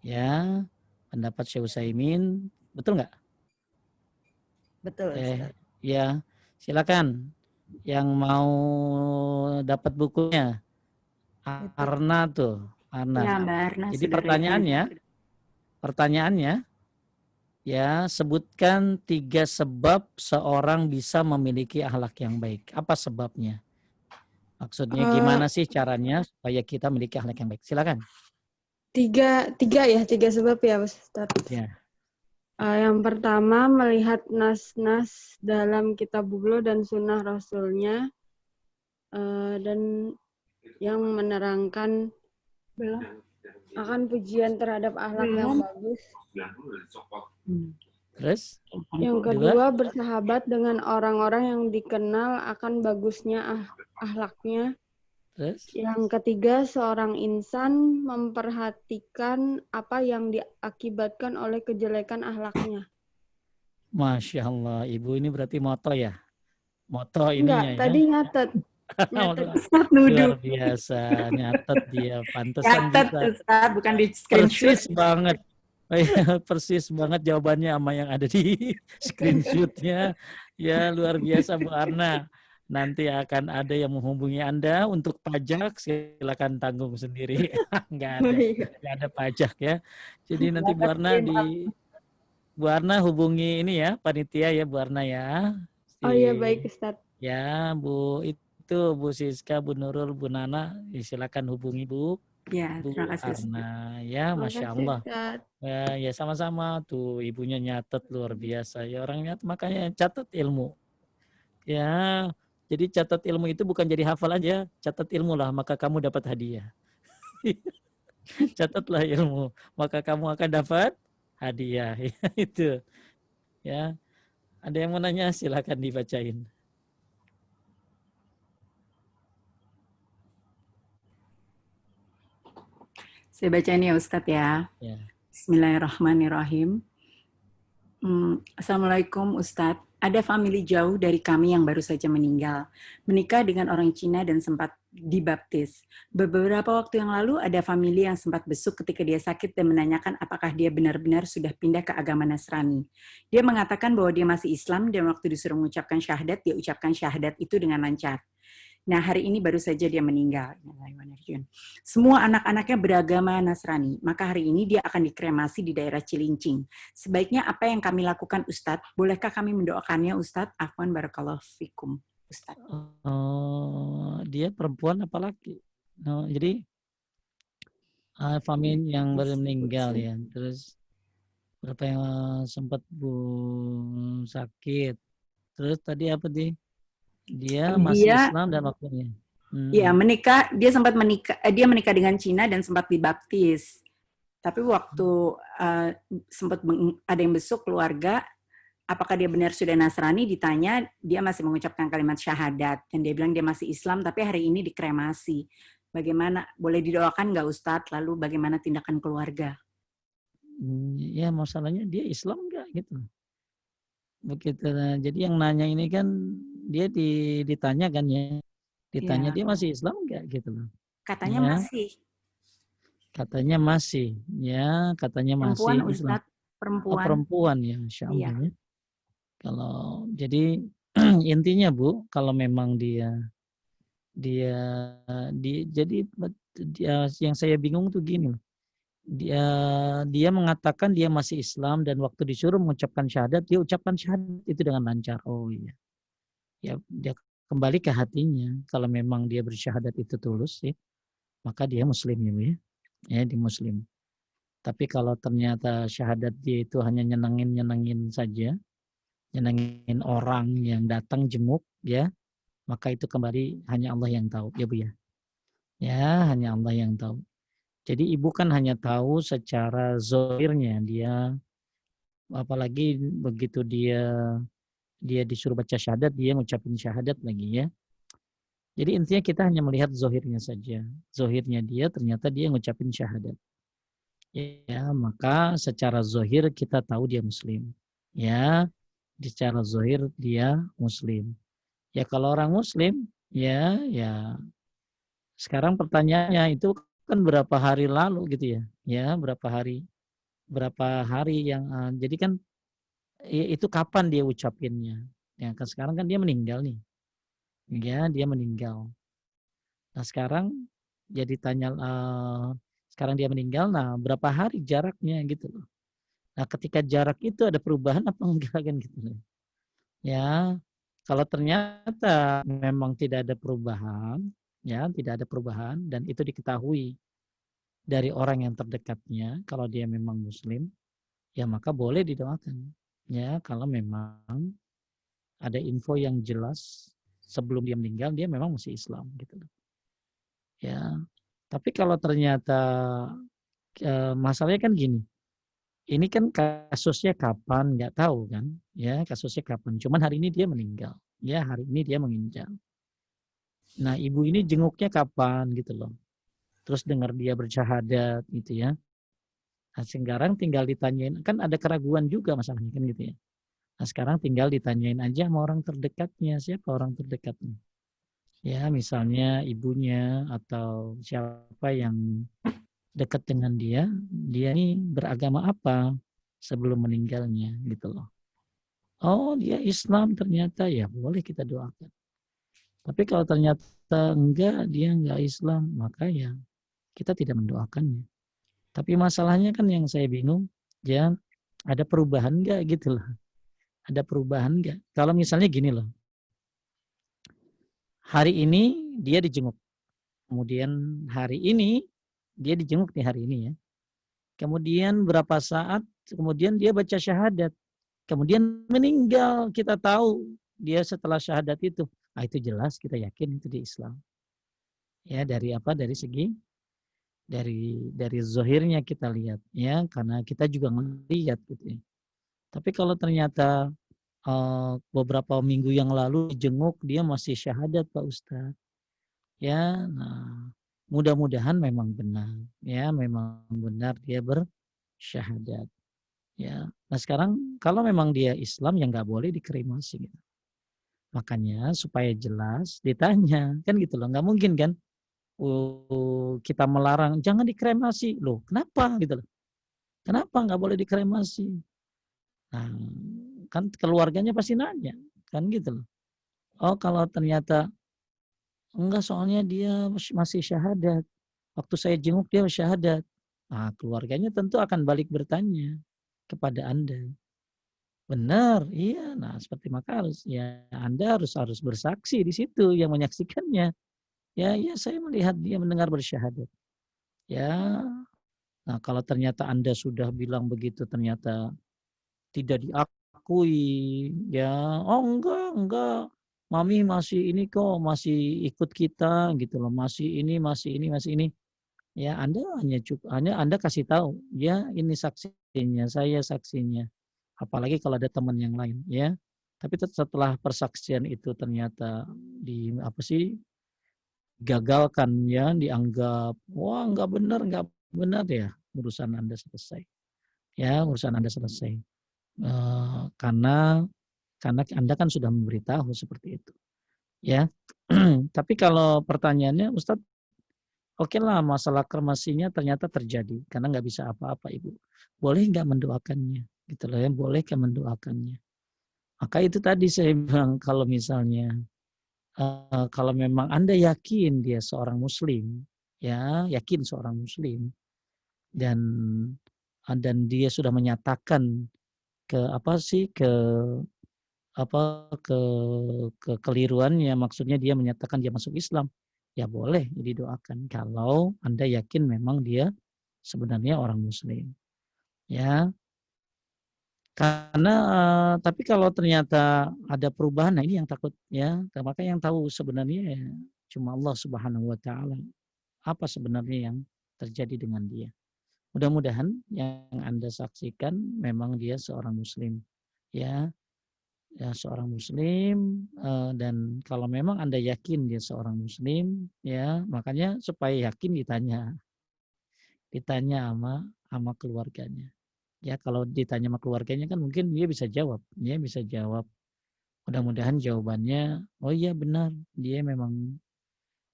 Ya, pendapat Syekh Utsaimin, betul nggak? Betul, Ustaz. Ya, silakan. Yang mau dapat bukunya, Arna tuh, Arna. Ya, Mbak Arna. Jadi pertanyaannya, ya sebutkan 3 sebab seorang bisa memiliki akhlak yang baik. Apa sebabnya? Maksudnya gimana sih caranya supaya kita memiliki akhlak yang baik? Silakan. Tiga sebab ya, Ustaz. Ya. Yang pertama, melihat nas-nas dalam kitabullah dan sunnah Rasulnya, dan yang menerangkan akan pujian terhadap akhlak yang bagus. Terus? Yang kedua, bersahabat dengan orang-orang yang dikenal akan bagusnya akhlaknya. Terus? Yang ketiga, seorang insan memperhatikan apa yang diakibatkan oleh kejelekan akhlaknya. Masya Allah, Ibu ini berarti moto ya? Moto ininya. Enggak, tadi nyatet. Ustaz nuduh. Luar biasa, nyatet dia. Pantesan Nyatet, bisa. Ustaz, bukan di screenshot. Persis banget. Persis banget jawabannya sama yang ada di screenshotnya. Ya, luar biasa Bu Arna. Nanti akan ada yang menghubungi Anda untuk pajak, silakan tanggung sendiri. Nggak ada pajak ya. Jadi nanti Bu Arna hubungi ini ya, panitia ya Bu Arna ya. Oh iya, baik Ustaz. Ya, Bu itu Bu Siska, Bu Nurul, Bu Nana, silakan hubungi Bu. Ya, Bu terima kasih. Arna. Ya, Masya Allah. Ya, sama-sama tuh ibunya nyatet luar biasa. Ya orangnya makanya catat ilmu. Ya, jadi catat ilmu itu bukan jadi hafal aja, catat ilmu lah, maka kamu dapat hadiah. Catatlah ilmu, maka kamu akan dapat hadiah. Itu. Ya. Ada yang mau nanya, silakan dibacain. Saya bacain ya Ustadz ya. Bismillahirrahmanirrahim. Assalamualaikum Ustadz. Ada famili jauh dari kami yang baru saja meninggal. Menikah dengan orang Cina dan sempat dibaptis. Beberapa waktu yang lalu ada famili yang sempat besuk ketika dia sakit dan menanyakan apakah dia benar-benar sudah pindah ke agama Nasrani. Dia mengatakan bahwa dia masih Islam dan waktu disuruh mengucapkan syahadat, dia ucapkan syahadat itu dengan lancar. Nah, hari ini baru saja dia meninggal. Semua anak-anaknya beragama Nasrani, maka hari ini dia akan dikremasi di daerah Cilincing. Sebaiknya apa yang kami lakukan, Ustadz? Bolehkah kami mendoakannya, Ustadz? Afwan barakallahu fikum, Ustadz. Dia perempuan apa laki? Jadi family yang baru meninggal ya. Terus berapa yang sempat sakit. Terus tadi apa dia masih Islam dan waktunya. Iya, dia menikah dengan Cina dan sempat dibaptis. Tapi waktu sempat ada yang besuk keluarga, apakah dia benar sudah Nasrani, ditanya, dia masih mengucapkan kalimat syahadat. Dan dia bilang dia masih Islam, tapi hari ini dikremasi. Bagaimana, boleh didoakan nggak Ustadz? Lalu bagaimana tindakan keluarga? Ya masalahnya dia Islam nggak gitu. Begitu. Jadi yang nanya ini kan dia ditanya kan ya. Ditanya dia masih Islam nggak gitu loh. Katanya ya. masih. Katanya masih. Ya, katanya perempuan, masih Islam. Ustadz, perempuan. Perempuan ya, Insya Allah ya. Kalau jadi intinya Bu, kalau memang jadi yang saya bingung tuh gini loh. Dia mengatakan dia masih Islam dan waktu disuruh mengucapkan syahadat, dia ucapkan syahadat itu dengan lancar. Oh iya. Ya, dia kembali ke hatinya. Kalau memang dia bersyahadat itu tulus ya, maka dia muslim ya Bu ya. Ya, di muslim. Tapi kalau ternyata syahadat dia itu hanya nyenengin saja, nyenengin orang yang datang jenguk ya, maka itu kembali hanya Allah yang tahu ya Bu ya. Ya, hanya Allah yang tahu. Jadi ibu kan hanya tahu secara zahirnya dia, apalagi begitu dia disuruh baca syahadat, dia ngucapin syahadat lagi ya. Jadi intinya kita hanya melihat zahirnya saja. Zahirnya dia ternyata dia ngucapin syahadat. Ya, maka secara zahir kita tahu dia muslim. Ya, secara zahir dia muslim. Ya kalau orang muslim, ya sekarang pertanyaannya itu kan berapa hari lalu gitu ya. Ya, berapa hari yang jadi kan itu kapan dia ucapinnya? Ya kan sekarang kan dia meninggal nih. Ya, dia meninggal. Nah, sekarang jadi tanya sekarang dia meninggal, nah berapa hari jaraknya gitu loh. Nah, ketika jarak itu ada perubahan apa enggak kan gitu loh. Ya, kalau ternyata memang tidak ada perubahan, ya, tidak ada perubahan dan itu diketahui dari orang yang terdekatnya kalau dia memang muslim, ya maka boleh didoakan. Ya, kalau memang ada info yang jelas sebelum dia meninggal dia memang masih Islam gitu loh. Ya. Tapi kalau ternyata masalahnya kan gini. Ini kan kasusnya kapan nggak tahu kan, ya kasusnya kapan. Cuman hari ini dia meninggal, ya hari ini dia menginjak. Nah ibu ini jenguknya kapan gitu loh. Terus dengar dia bersyahadat gitu ya. Nah sekarang tinggal ditanyain, kan ada keraguan juga masalahnya kan gitu ya. Nah sekarang tinggal ditanyain aja sama orang terdekatnya, siapa orang terdekatnya. Ya misalnya ibunya atau siapa yang dekat dengan dia ini beragama apa sebelum meninggalnya gitu loh. Oh dia Islam ternyata, ya boleh kita doakan. Tapi kalau ternyata enggak, dia enggak Islam, maka ya kita tidak mendoakannya. Tapi masalahnya kan yang saya bingung, ya ada perubahan enggak gitu loh. Ada perubahan enggak? Kalau misalnya gini loh, hari ini dia dijenguk. Kemudian hari ini dia dijenguk nih hari ini ya. Kemudian berapa saat, kemudian dia baca syahadat. Kemudian meninggal, kita tahu dia setelah syahadat itu. Nah, itu jelas kita yakin itu di Islam. Ya, dari apa? Dari segi dari zahirnya kita lihat ya, karena kita juga ngelihat gitu ya. Tapi kalau ternyata beberapa minggu yang lalu jenguk dia masih syahadat Pak Ustadz. Ya, nah mudah-mudahan memang benar. Ya, memang benar dia bersyahadat. Ya, nah sekarang kalau memang dia Islam ya nggak boleh dikremasi. Gitu. Makanya supaya jelas ditanya, kan gitu loh. Nggak mungkin kan kita melarang jangan dikremasi. Loh, kenapa gitu loh. Kenapa nggak boleh dikremasi? Nah, kan keluarganya pasti nanya, kan gitu loh. Oh, kalau ternyata enggak, soalnya dia masih syahadat. Waktu saya jenguk dia syahadat. Nah, keluarganya tentu akan balik bertanya kepada Anda. Benar, iya. Nah, seperti maka harus ya Anda harus bersaksi di situ yang menyaksikannya. Ya, ya saya melihat dia mendengar bersyahadat. Ya, nah kalau ternyata Anda sudah bilang begitu ternyata tidak diakui, ya, oh enggak, mami masih ini kok, masih ikut kita gitu loh, masih ini. Ya, hanya Anda kasih tahu, ya ini saksinya, saya saksinya. Apalagi kalau ada teman yang lain, ya. Tapi setelah persaksian itu ternyata gagalkan, ya, dianggap wah nggak benar ya, urusan Anda selesai. Ya, urusan Anda selesai. Karena Anda kan sudah memberitahu seperti itu. Ya. Tapi kalau pertanyaannya, Ustadz, oke lah masalah kremasinya ternyata terjadi karena nggak bisa apa-apa Ibu. Boleh nggak mendoakannya? Gitu loh ya, boleh nggak mendoakannya? Maka itu tadi saya bilang kalau misalnya kalau memang Anda yakin dia seorang muslim, ya, yakin seorang muslim dan dia sudah menyatakan ke ke kekeliruannya, maksudnya dia menyatakan dia masuk Islam, ya boleh didoakan kalau Anda yakin memang dia sebenarnya orang muslim. Ya, karena tapi kalau ternyata ada perubahan, nah ini yang takut ya. Maka yang tahu sebenarnya ya, cuma Allah Subhanahu wa taala. Apa sebenarnya yang terjadi dengan dia? Mudah-mudahan yang Anda saksikan memang dia seorang muslim. Ya, seorang muslim, dan kalau memang Anda yakin dia seorang muslim, ya makanya supaya yakin ditanya sama keluarganya. Ya kalau ditanya sama keluarganya kan mungkin dia bisa jawab. Mudah-mudahan jawabannya, oh iya benar, dia memang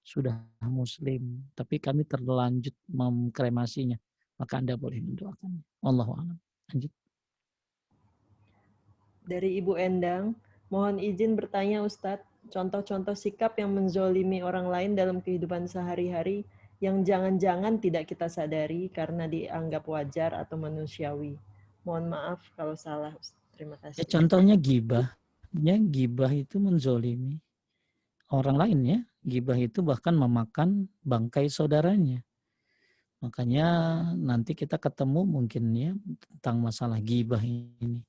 sudah muslim, tapi kami terlanjut mengkremasinya. Maka Anda boleh mendoakannya. Wallahu a'lam. Lanjut. Dari Ibu Endang, mohon izin bertanya Ustadz, contoh-contoh sikap yang menzolimi orang lain dalam kehidupan sehari-hari yang jangan-jangan tidak kita sadari karena dianggap wajar atau manusiawi. Mohon maaf kalau salah. Terima Ya, kasih. contohnya gibah. Ya, gibah itu menzolimi orang lain ya. Gibah itu bahkan memakan bangkai saudaranya. Makanya nanti kita ketemu mungkin ya tentang masalah gibah ini.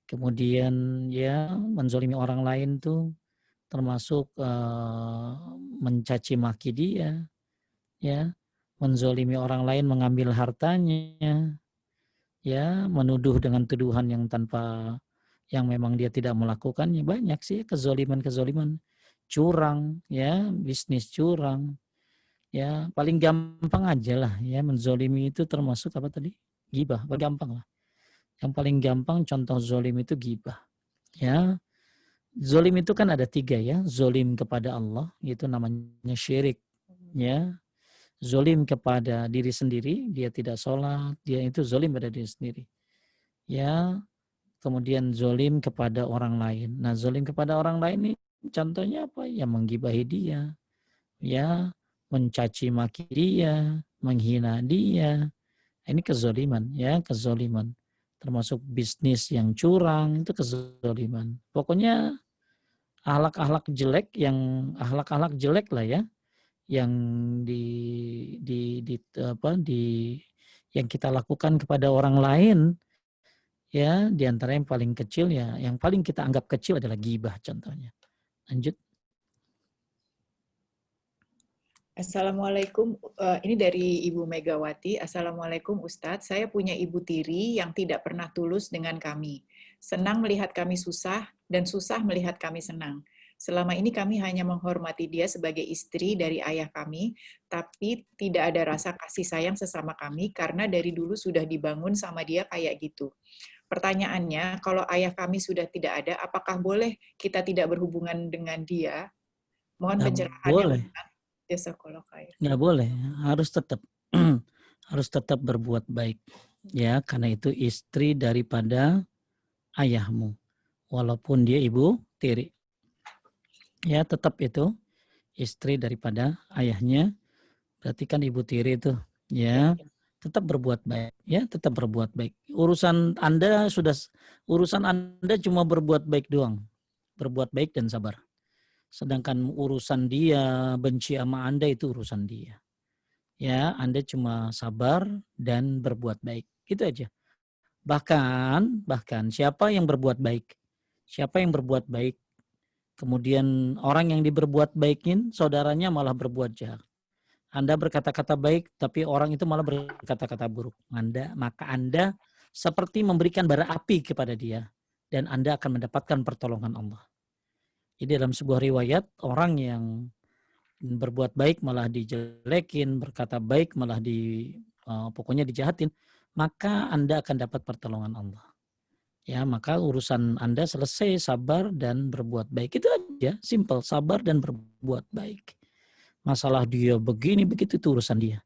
Kemudian ya menzolimi orang lain tuh termasuk mencaci maki dia, ya, menzolimi orang lain mengambil hartanya, ya, menuduh dengan tuduhan yang memang dia tidak melakukannya. Banyak sih kezoliman, curang, ya, bisnis curang, ya, paling gampang aja lah, ya, menzolimi itu termasuk apa tadi? Gibah, paling gampang lah. Yang paling gampang contoh zolim itu gibah, ya. Zolim itu kan ada 3 ya, zolim kepada Allah, itu namanya syirik, ya. Zolim kepada diri sendiri, dia tidak sholat, dia itu zolim pada diri sendiri. Ya, kemudian zolim kepada orang lain. Nah, zolim kepada orang lain ini contohnya apa? Ya menggibahi dia, ya, mencaci maki dia, menghina dia. Ini kezoliman, ya, kezoliman. Termasuk bisnis yang curang, itu kezoliman. Pokoknya akhlak-akhlak jelek lah ya, yang yang kita lakukan kepada orang lain, ya, di antara yang paling kecil ya, yang paling kita anggap kecil adalah gibah contohnya. Lanjut. Assalamualaikum, ini dari Ibu Megawati. Assalamualaikum Ustadz, saya punya ibu tiri yang tidak pernah tulus dengan kami. Senang melihat kami susah dan susah melihat kami senang. Selama ini kami hanya menghormati dia sebagai istri dari ayah kami, tapi tidak ada rasa kasih sayang sesama kami karena dari dulu sudah dibangun sama dia kayak gitu. Pertanyaannya, kalau ayah kami sudah tidak ada, apakah boleh kita tidak berhubungan dengan dia? Mohon Nggak pencerahannya boleh, Ustaz. Jazakallah khair. nggak boleh. Harus tetap harus tetap berbuat baik. Ya, karena itu istri daripada ayahmu. Walaupun dia ibu tiri. Ya, tetap itu istri daripada ayahnya. Berarti kan ibu tiri itu. Ya, tetap berbuat baik. Ya, tetap berbuat baik. Urusan Anda cuma berbuat baik doang. Berbuat baik dan sabar. Sedangkan urusan dia benci sama Anda itu urusan dia. Ya, Anda cuma sabar dan berbuat baik. Gitu aja. Bahkan siapa yang berbuat baik? Siapa yang berbuat baik? Kemudian orang yang diberbuat baikin, saudaranya malah berbuat jahat. Anda berkata-kata baik, tapi orang itu malah berkata-kata buruk. Maka Anda seperti memberikan bara api kepada dia. Dan Anda akan mendapatkan pertolongan Allah. Jadi dalam sebuah riwayat, orang yang berbuat baik malah dijelekin, berkata baik malah pokoknya dijahatin, maka Anda akan dapat pertolongan Allah. Ya, maka urusan Anda selesai, sabar dan berbuat baik. Itu aja, simple, sabar dan berbuat baik. Masalah dia begini begitu itu urusan dia.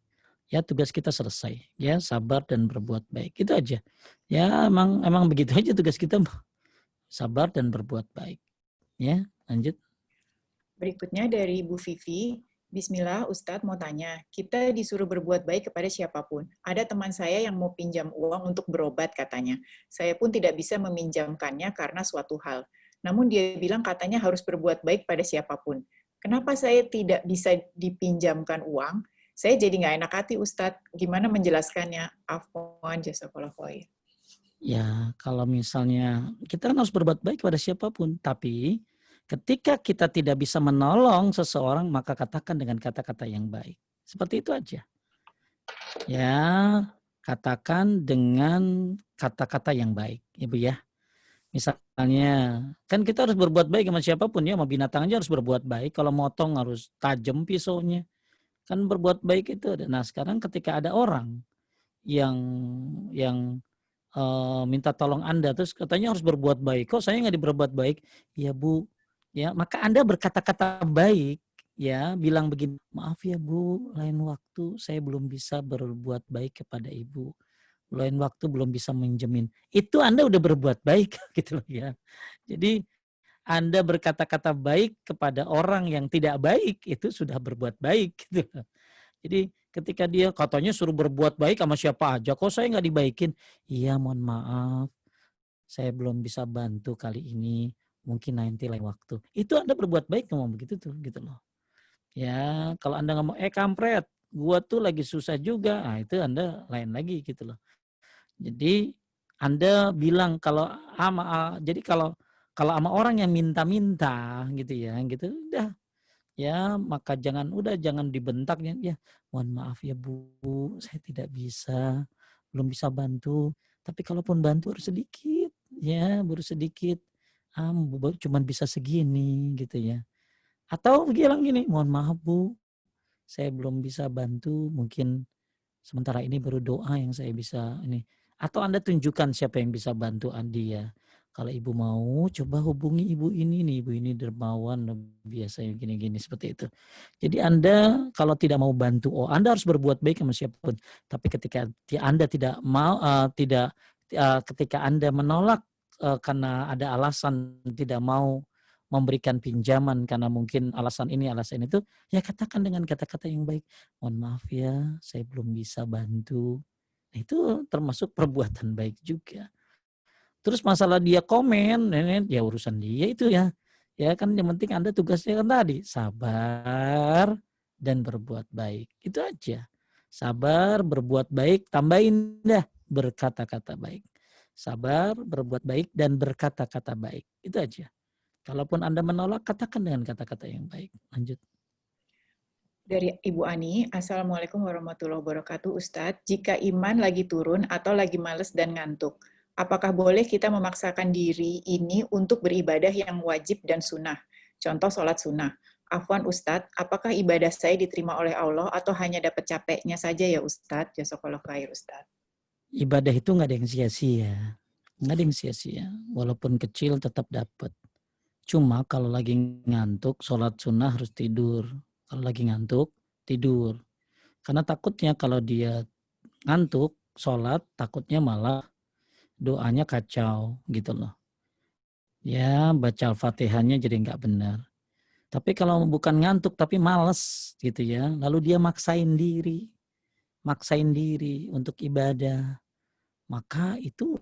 Ya, tugas kita selesai. Ya, sabar dan berbuat baik. Itu aja. Ya, emang begitu aja tugas kita, sabar dan berbuat baik. Ya, lanjut. Berikutnya dari Bu Vivi, Bismillah Ustadz mau tanya, kita disuruh berbuat baik kepada siapapun. Ada teman saya yang mau pinjam uang untuk berobat katanya. Saya pun tidak bisa meminjamkannya karena suatu hal. Namun dia bilang katanya harus berbuat baik pada siapapun. Kenapa saya tidak bisa dipinjamkan uang? Saya jadi nggak enak hati Ustadz. Gimana menjelaskannya? Afwan jazakallahu khair. Ya, kalau misalnya kita harus berbuat baik pada siapapun, tapi ketika kita tidak bisa menolong seseorang, maka katakan dengan kata-kata yang baik. Seperti itu aja. Ya, katakan dengan kata-kata yang baik, Ibu ya. Misalnya, kan kita harus berbuat baik sama siapapun ya, sama binatang aja harus berbuat baik. Kalau motong harus tajam pisaunya. Kan berbuat baik itu ada. Nah, sekarang ketika ada orang yang minta tolong Anda terus katanya harus berbuat baik. Kok saya nggak berbuat baik? Ya Bu, ya maka Anda berkata-kata baik, ya bilang begini, maaf ya Bu, lain waktu saya belum bisa berbuat baik kepada Ibu. Lain waktu belum bisa minjemin. Itu Anda udah berbuat baik gitu loh ya. Jadi Anda berkata-kata baik kepada orang yang tidak baik itu sudah berbuat baik gitu loh. Jadi ketika dia katanya suruh berbuat baik sama siapa aja, kok saya nggak dibaikin? Iya mohon maaf, saya belum bisa bantu kali ini, mungkin nanti lain waktu. Itu Anda berbuat baik ngomong begitu tuh, gitu loh. Ya kalau Anda ngomong, kampret, gua tuh lagi susah juga, nah itu Anda lain lagi gitu loh. Jadi Anda bilang jadi kalau sama orang yang minta-minta gitu ya, gitu udah. Ya, maka jangan dibentak ya. Mohon maaf ya Bu, saya tidak bisa, belum bisa bantu. Tapi kalaupun bantu harus sedikit, ya, baru sedikit. Baru cuman bisa segini gitu ya. Atau bilang gini, mohon maaf Bu, saya belum bisa bantu, mungkin sementara ini baru doa yang saya bisa ini. Atau Anda tunjukkan siapa yang bisa bantu dia. Kalau ibu mau, coba hubungi ibu ini nih, ibu ini dermawan, biasanya gini-gini seperti itu. Jadi Anda kalau tidak mau bantu, Anda harus berbuat baik sama siapapun. Tapi ketika Anda tidak mau, ketika Anda menolak karena ada alasan tidak mau memberikan pinjaman karena mungkin alasan ini, alasan itu, ya katakan dengan kata-kata yang baik. Mohon maaf ya, saya belum bisa bantu. Nah, itu termasuk perbuatan baik juga. Terus masalah dia komen, ya urusan dia itu ya. Ya kan yang penting Anda tugasnya kan tadi, sabar dan berbuat baik. Itu aja. Sabar, berbuat baik, tambahin dah berkata-kata baik. Sabar, berbuat baik, dan berkata-kata baik. Itu aja. Kalaupun Anda menolak, katakan dengan kata-kata yang baik. Lanjut. Dari Ibu Ani, Assalamualaikum warahmatullahi wabarakatuh Ustadz. Jika iman lagi turun atau lagi males dan ngantuk, apakah boleh kita memaksakan diri ini untuk beribadah yang wajib dan sunnah? Contoh sholat sunnah. Afwan Ustadz, apakah ibadah saya diterima oleh Allah atau hanya dapat capeknya saja ya Ustadz? Jazakallahu khair Ustadz. Ibadah itu nggak ada yang sia-sia. Nggak ada yang sia-sia. Walaupun kecil tetap dapat. Cuma kalau lagi ngantuk, sholat sunnah harus tidur. Kalau lagi ngantuk, tidur. Karena takutnya kalau dia ngantuk, sholat, takutnya malah doanya kacau gitu loh. Ya, baca Al-Fatihahnya jadi nggak benar. Tapi kalau bukan ngantuk tapi males gitu ya, lalu dia maksain diri untuk ibadah, maka itu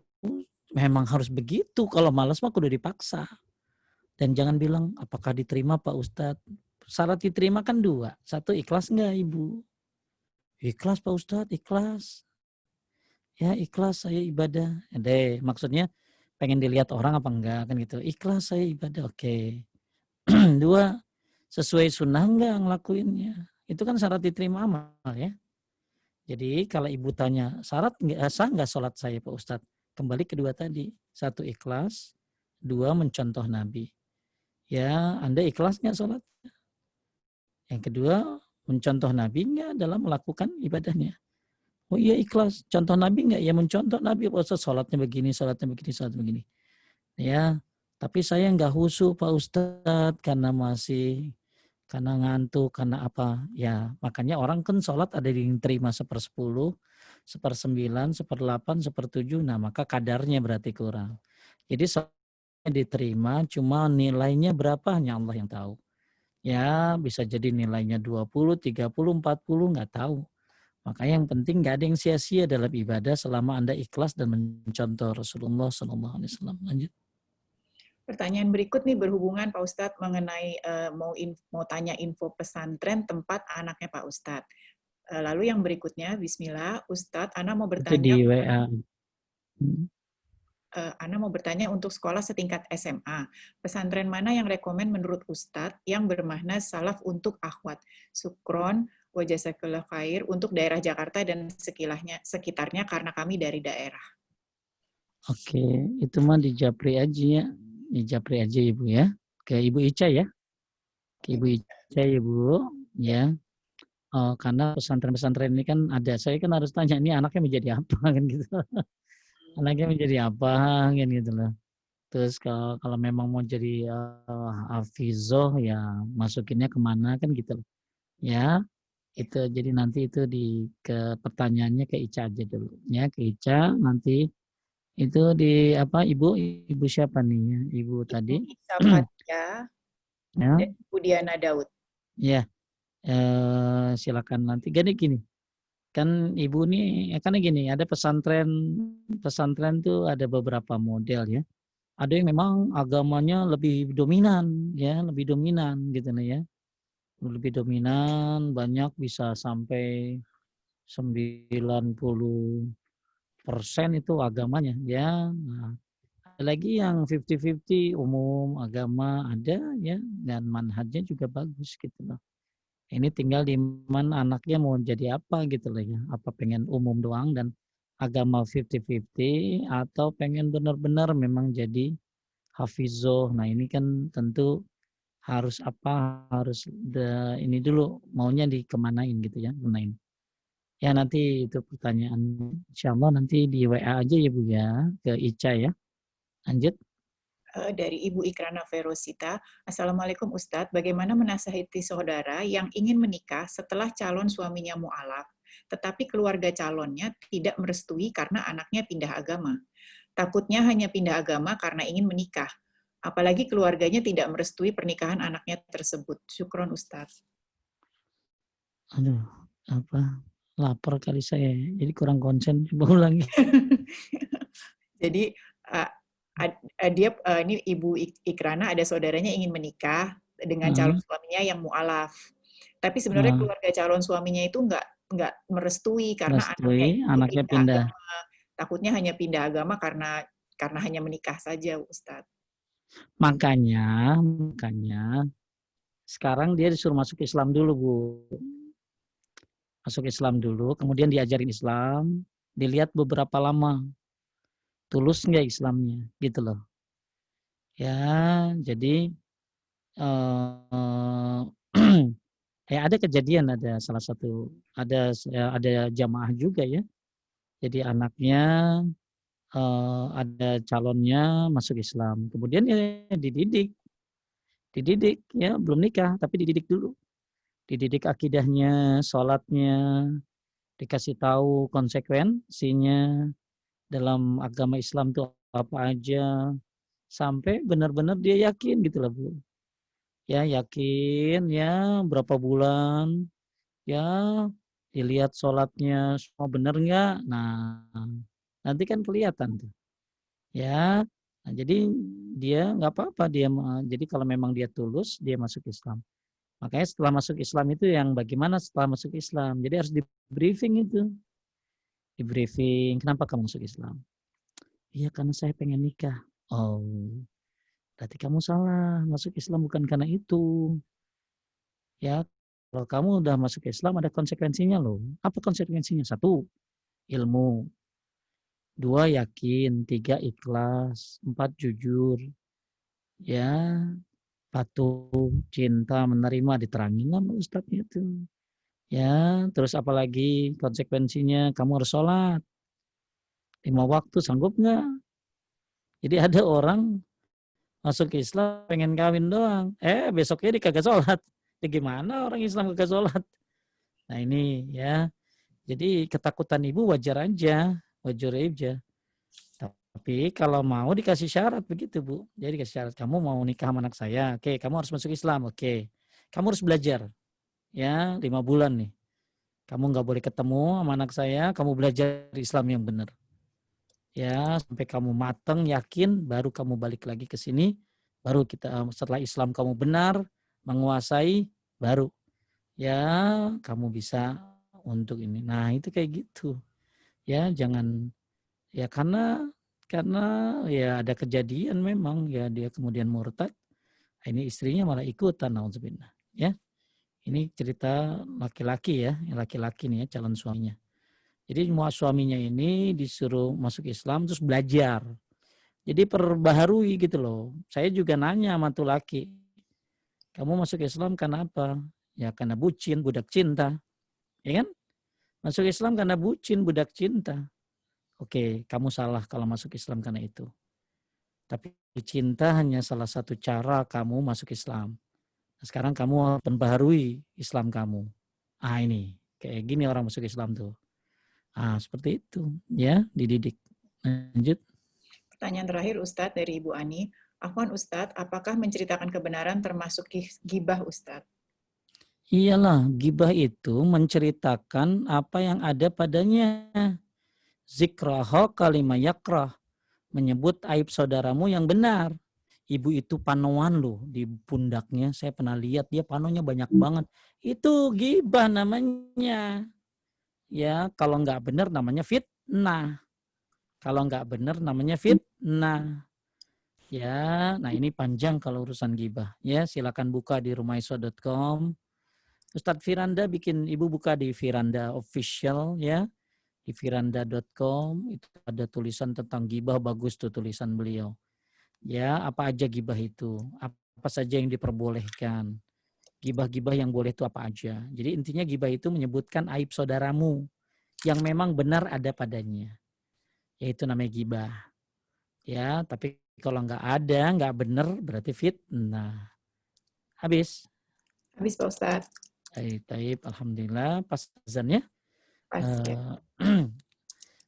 memang harus begitu. Kalau malas mah kudu dipaksa. Dan jangan bilang apakah diterima Pak Ustadz. Syarat diterima kan 2. 1, ikhlas enggak Ibu? Ikhlas Pak Ustadz, ikhlas. Ya ikhlas saya ibadah. Maksudnya pengen dilihat orang apa enggak kan gitu. Ikhlas saya ibadah, oke. 2, sesuai sunnah enggak ngelakuinnya. Itu kan syarat diterima amal ya. Jadi kalau ibu tanya syarat sah enggak sholat saya Pak Ustadz? Kembali kedua tadi. 1, ikhlas. 2, mencontoh Nabi. Ya Anda ikhlas enggak sholat? Yang kedua, mencontoh Nabi enggak dalam melakukan ibadahnya? Oh iya ikhlas. Contoh Nabi enggak? Ya mencontoh Nabi. Pak Ustadz sholatnya begini, sholatnya begini. Ya, tapi saya enggak khusyuk Pak Ustadz karena ngantuk, karena apa? Ya, makanya orang kan sholat ada yang terima 1/10, 1/9, 1/8, 1/7. Nah, maka kadarnya berarti kurang. Jadi sholatnya diterima, cuma nilainya berapa hanya Allah yang tahu. Ya, bisa jadi nilainya 20, 30, 40, nggak tahu. Maka yang penting nggak ada yang sia-sia dalam ibadah selama Anda ikhlas dan mencontoh Rasulullah SAW. Lanjut. Pertanyaan berikut nih berhubungan Pak Ustadz mengenai mau tanya info pesantren tempat anaknya Pak Ustadz. Lalu yang berikutnya, Bismillah, Ustadz, Ana mau Itu bertanya. di WA. Ana mau bertanya untuk sekolah setingkat SMA. Pesantren mana yang rekomen menurut Ustadz yang bermakna salaf untuk akhwat? Sukron, wa jazakallahu khair untuk daerah Jakarta dan sekitarnya karena kami dari daerah. Oke, itu mah di Japri aja ya. Di Japri aja Ibu ya. Ke Ibu Ica ya. Ke Ibu Ica Ibu ya. Karena pesantren-pesantren ini kan ada. Saya kan harus tanya ini anaknya menjadi apa kan gitu. Anaknya menjadi apa kan gitu loh. Terus kalau memang mau jadi hafizoh ya masukinnya kemana kan gitu. Ya itu jadi nanti itu ke pertanyaannya ke Ica aja dulu ya, ke Ica nanti itu di apa ibu siapa nih ya ibu tadi Ica Fatia ya dan Ibu Diana Daud ya silakan nanti gini kan ibu nih karena gini ada pesantren tuh ada beberapa model ya. Ada yang memang agamanya lebih dominan gitu ya. Lebih dominan, banyak bisa sampai 90% itu agamanya ya. Nah, ada lagi yang 50-50 umum agama ada ya dan manhajnya juga bagus gitu loh. Ini tinggal di mana anaknya mau jadi apa gitu loh ya. Apa pengen umum doang dan agama 50-50 atau pengen benar-benar memang jadi hafizoh. Nah ini kan tentu harus ini dulu maunya dikemanain gitu ya. Kenain. Ya nanti itu pertanyaan insya Allah nanti di WA aja ya Bu ya ke Ica ya. Lanjut. Dari Ibu Ikrana Ferosita. Assalamualaikum Ustadz, bagaimana menasihati saudara yang ingin menikah setelah calon suaminya mu'alaf, tetapi keluarga calonnya tidak merestui karena anaknya pindah agama. Takutnya hanya pindah agama karena ingin menikah. Apalagi keluarganya tidak merestui pernikahan anaknya tersebut. Syukron Ustadz. Aduh, lapar kali saya, jadi kurang konsen. Coba ulangi. Jadi ini Ibu Ikrana ada saudaranya ingin menikah dengan calon suaminya yang mu'alaf. Tapi sebenarnya keluarga calon suaminya itu nggak merestui karena anaknya pindah agama. Takutnya hanya pindah agama karena hanya menikah saja, Ustadz. Makanya sekarang dia disuruh masuk Islam dulu, Bu. Masuk Islam dulu, kemudian diajarin Islam, dilihat beberapa lama. Tulus nggak Islamnya, gitu loh. Ya, jadi ya ada kejadian, ada salah satu, ada jamaah juga ya. Jadi anaknya ada calonnya masuk Islam. Kemudian ya dididik ya, belum nikah tapi dididik dulu. Dididik akidahnya, sholatnya, dikasih tahu konsekuensinya dalam agama Islam itu apa aja, sampai benar-benar dia yakin gitu lah Bu. Ya yakin ya berapa bulan, ya dilihat sholatnya semua benar nggak. Nah nanti kan kelihatan tuh. Ya, nah, jadi dia nggak apa-apa jadi kalau memang dia tulus dia masuk Islam. Makanya setelah masuk Islam itu yang bagaimana setelah masuk Islam. Jadi harus di briefing itu. Di briefing, kenapa kamu masuk Islam? Iya karena saya pengen nikah. Oh, berarti kamu salah. Masuk Islam bukan karena itu. Ya, kalau kamu udah masuk Islam ada konsekuensinya loh. Apa konsekuensinya? 1, ilmu. 2, yakin. 3, ikhlas. 4, jujur. Ya, patuh, cinta, menerima, diterangin sama ustadznya itu. Ya, terus apalagi konsekuensinya kamu harus sholat 5 waktu, sanggup nggak? Jadi ada orang masuk Islam pengen kawin doang, besoknya dia kagak sholat. Ya gimana orang Islam kagak sholat? Nah ini ya, jadi ketakutan ibu wajar aja, wajar aja. Tapi kalau mau dikasih syarat begitu Bu. Jadi dikasih syarat, kamu mau nikah sama anak saya, oke, kamu harus masuk Islam, oke. Kamu harus belajar, ya 5 bulan nih. Kamu nggak boleh ketemu sama anak saya, kamu belajar Islam yang benar. Ya, sampai kamu matang, yakin, baru kamu balik lagi ke sini, baru kita setelah Islam kamu benar, menguasai, baru ya kamu bisa untuk ini. Nah, itu kayak gitu. Ya, jangan ya karena ya ada kejadian memang ya dia kemudian murtad. Ini istrinya malah ikutan, nauzubillah. Ya. Ini cerita laki-laki ya, laki-laki nih ya calon suaminya. Jadi suaminya ini disuruh masuk Islam terus belajar. Jadi perbaharui gitu loh. Saya juga nanya sama tuh laki, kamu masuk Islam karena apa? Ya karena bucin, budak cinta. Ya kan? Masuk Islam karena bucin, budak cinta. Oke, kamu salah kalau masuk Islam karena itu. Tapi cinta hanya salah satu cara kamu masuk Islam. Nah, sekarang kamu perbaharui Islam kamu. Ini kayak gini orang masuk Islam tuh. Seperti itu ya, dididik. Lanjut. Pertanyaan terakhir Ustadz dari Ibu Ani. Afwan Ustadz, apakah menceritakan kebenaran termasuk gibah Ustadz? Iyalah, gibah itu menceritakan apa yang ada padanya. Zikraha kalima yakrah. Menyebut aib saudaramu yang benar. Ibu itu panoan loh di pundaknya. Saya pernah lihat dia panonya banyak banget. Itu gibah namanya. Ya, kalau nggak benar namanya fitnah. Kalau nggak benar namanya fitnah. Ya, nah ini panjang kalau urusan gibah. Ya, silakan buka di rumaiso.com. Ustadz Firanda ibu buka di Firanda Official ya. Di firanda.com itu ada tulisan tentang gibah, bagus tuh tulisan beliau. Ya, apa aja gibah itu? Apa saja yang diperbolehkan? Gibah-gibah yang boleh itu apa aja? Jadi intinya gibah itu menyebutkan aib saudaramu yang memang benar ada padanya. Yaitu namanya gibah. Ya, tapi kalau nggak ada, nggak benar berarti fitnah. Habis. Habis Pak Ustadz. Taib, alhamdulillah pas azannya.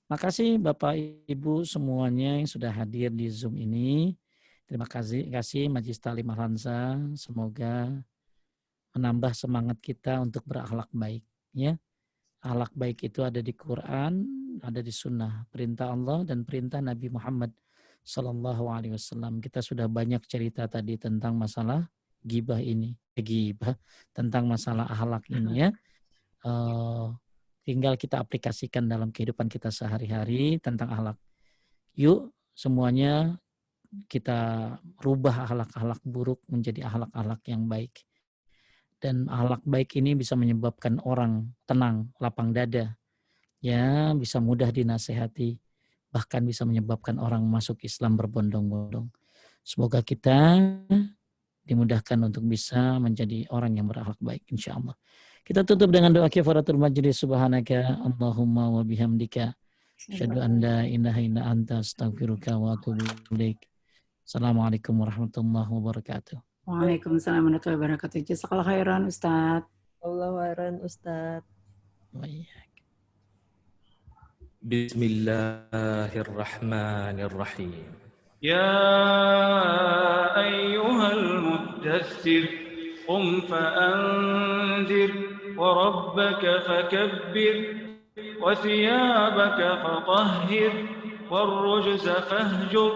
Makasih Bapak Ibu semuanya yang sudah hadir di Zoom ini. Terima kasih Majelis Ta'lim Al-Hansa. Semoga menambah semangat kita untuk berakhlak baik. Ya, akhlak baik itu ada di Quran, ada di Sunnah, perintah Allah dan perintah Nabi Muhammad Sallallahu Alaihi Wasallam. Kita sudah banyak cerita tadi tentang masalah gibah ini, tentang masalah akhlak ini ya. Tinggal kita aplikasikan dalam kehidupan kita sehari-hari tentang akhlak. Yuk semuanya kita rubah akhlak-akhlak buruk menjadi akhlak-akhlak yang baik. Dan akhlak baik ini bisa menyebabkan orang tenang, lapang dada. Ya, bisa mudah dinasehati. Bahkan bisa menyebabkan orang masuk Islam berbondong-bondong. Semoga kita dimudahkan untuk bisa menjadi orang yang berakhlak baik, insya Allah. Kita tutup dengan doa kifaratul majlis. Subhanaka Allahumma wa bihamdika Asyhadu an la ilaha illa anta astaghfiruka wa atubu ilaik. Assalamualaikum warahmatullahi wabarakatuh. Waalaikumsalam warahmatullahi wabarakatuh. Jazakallahu khairan Ustaz. Allahu khairan Ustaz. Bismillahirrahmanirrahim. Ya ayyuhal muddaththir qum fa'anzir wa rabbaka fakabbir wa thiyabaka fatahhir warrujza fahjur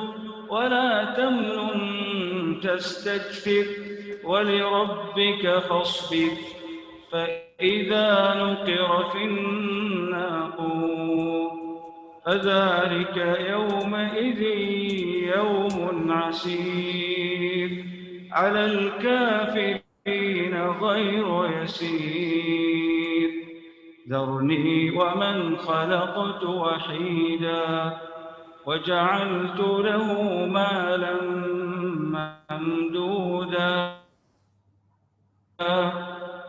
wa la tamnun tastakthir wa lirabbika fasbir fa idza nuqira fin naqur فذلك يومئذ يوم عسير على الكافرين غير يسير ذرني ومن خلقت وحيدا وجعلت له مالا ممدودا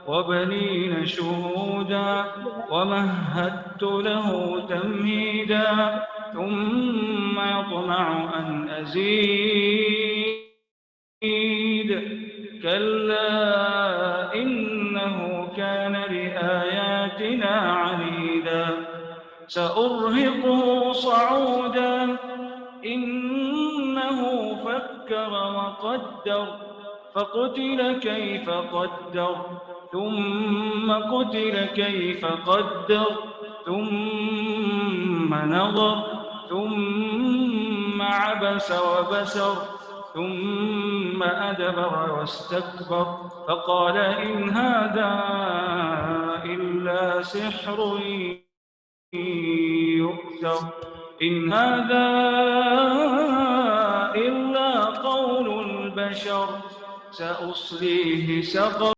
وبنين شهودا ومهدت له تمهيدا ثم يطمع أن أزيد كلا إنه كان لآياتنا عنيدا سأرهقه صعودا إنه فكر وقدر فقتل كيف قدر ثم قتل كيف قدر ثم نظر ثم عبس وبسر ثم أدبر واستكبر فقال إن هذا إلا سحر يؤثر إن هذا إلا قول البشر سأصليه سقر